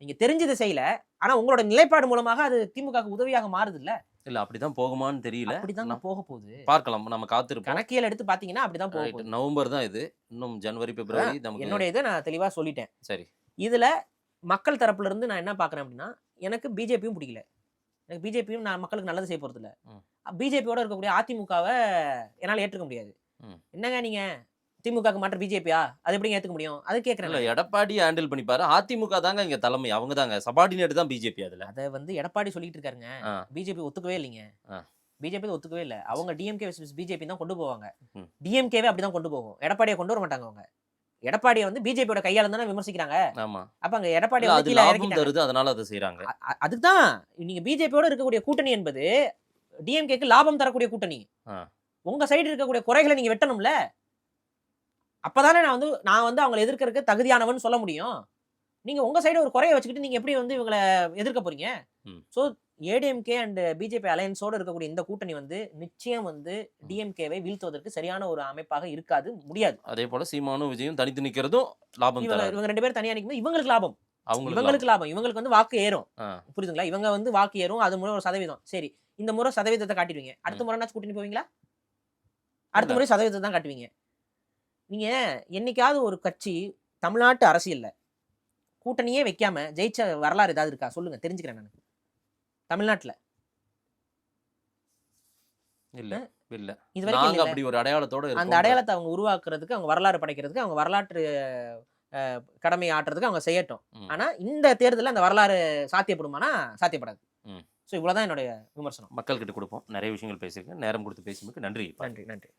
நீங்க தெரிஞ்சதை செய்யல, ஆனா உங்களோட நிலைப்பாடு மூலமாக அது திமுகவுக்கு உதவியாக மாறுது இல்ல. இல்ல அப்படிதான் போகுமான்னு தெரியல. அப்படிதான் போக போகுது. பார்க்கலாம், நம்ம காத்திருப்போம். கணக்கியல் எடுத்து பாத்தீங்கன்னா அப்படிதான் போக போகுது. நவம்பர் தான் இது, இன்னும் ஜனவரி பிப்ரவரி நமக்கு. என்னோட இதை நான் தெளிவா சொல்லிட்டேன். சரி. இதுல மக்கள் தரப்புல இருந்து நான் என்ன பாக்குறேன் அப்படின்னா, எனக்கு பிஜேபியும் பிடிக்கல. எனக்கு பிஜேபியும் நான் மக்களுக்கு நல்லது செய்ய போறது இல்ல. பிஜேபியோட இருக்கக்கூடிய அதிமுகவை என்னால ஏற்றுக்க முடியாது. என்னங்க நீங்க திமுக மாற்ற பிஜேபியா, அது எப்படி ஏத்துக்க முடியும்? அது கேக்குறேன். எடப்பாடி ஹேண்டில் பண்ணிப்பாரு. அதிமுக தாங்க இங்க தலைமை, அவங்க தாங்க சபார்டினேட் தான் பிஜேபி. அதுல அதை வந்து எடப்பாடி சொல்லிட்டு இருக்காருங்க. பிஜேபி ஒத்துக்கவே இல்லைங்க. பிஜேபி ஒத்துக்கவே இல்லை. அவங்க டிஎம்கே பிஜேபி தான் கொண்டு போவாங்க. டிஎம்கேவே அப்படிதான் கொண்டு போகும். எடப்பாடியை கொண்டு வர மாட்டாங்க அவங்க. எடப்பாடியை வந்து பிஜேபியோட கையால தானே விமர்சிக்கிறாங்க. ஆமா. அப்ப அங்க எடப்பாடி தருது, அதனால அதை செய்யறாங்க. அதுதான் நீங்க பிஜேபியோட இருக்கக்கூடிய கூட்டணி என்பது டிஎம்கேக்கு லாபம் தரக்கூடிய கூட்டணி. உங்க சைடு இருக்கக்கூடிய குறைகளை நீங்க வெட்டணும்ல. அப்பதானே நான் வந்து அவங்களை எதிர்க்கிறதுக்கு தகுதியானவன் சொல்ல முடியும். நீங்க உங்க சைடு ஒரு குறையை வச்சுக்கிட்டு நீங்க எப்படி வந்து இவங்களை எதிர்க்க போறீங்க? சோ ஏடிஎம்கே அண்ட் பிஜேபி அலையன்ஸோட இருக்கக்கூடிய இந்த கூட்டணி வந்து நிச்சயம் வந்து டிஎம்கேவை வீழ்த்துவதற்கு சரியான ஒரு அமைப்பாக இருக்காது, முடியாது. அதே போல சீமானும் விஜயும் தனித்து நிக்கிறதும் லாபம். இவங்க ரெண்டு பேரும் தனியா நிற்கும் இவங்களுக்கு லாபம், இவங்களுக்கு வந்து வாக்கு ஏறும். புரியுதுங்களா? இவங்க வந்து வாக்கு ஏறும், அது முறை ஒரு சதவீதம். சரி, இந்த முறை சதவீதத்தை காட்டிடுவீங்க, அடுத்த முறை கூட்டணி போவீங்களா? அடுத்த முறை சதவீதத்தை தான் காட்டுவீங்க. நீங்க என்னைக்காவது ஒரு கட்சி தமிழ்நாட்டு அரசியல்ல கூட்டணியே வைக்காம ஜெயிச்ச வரலாறு ஏதாவது இருக்கா? சொல்லுங்க, தெரிஞ்சுக்கிறேன் நான். தமிழ்நாட்டுல இல்ல இல்ல இது வரைக்கும் அப்படி ஒரு அடையாளத்தோட அந்த அடையாளத்தை அவங்க உருவாக்குறதுக்கு, அவங்க வரலாறு படைக்கிறதுக்கு, அவங்க வரலாற்று கடமையை ஆற்றுறதுக்கு அவங்க செய்யட்டும். ஆனா இந்த தேர்தலில் அந்த வரலாறு சாத்தியப்படுமானா சாத்தியப்படாது. ஸோ இவ்வளவுதான் என்னுடைய விமர்சனம். மக்கள்கிட்ட கொடுப்போம். நிறைய விஷயங்கள் பேசியிருக்கேன். நேரம் கொடுத்து பேசியதுக்கு நன்றி. நன்றி.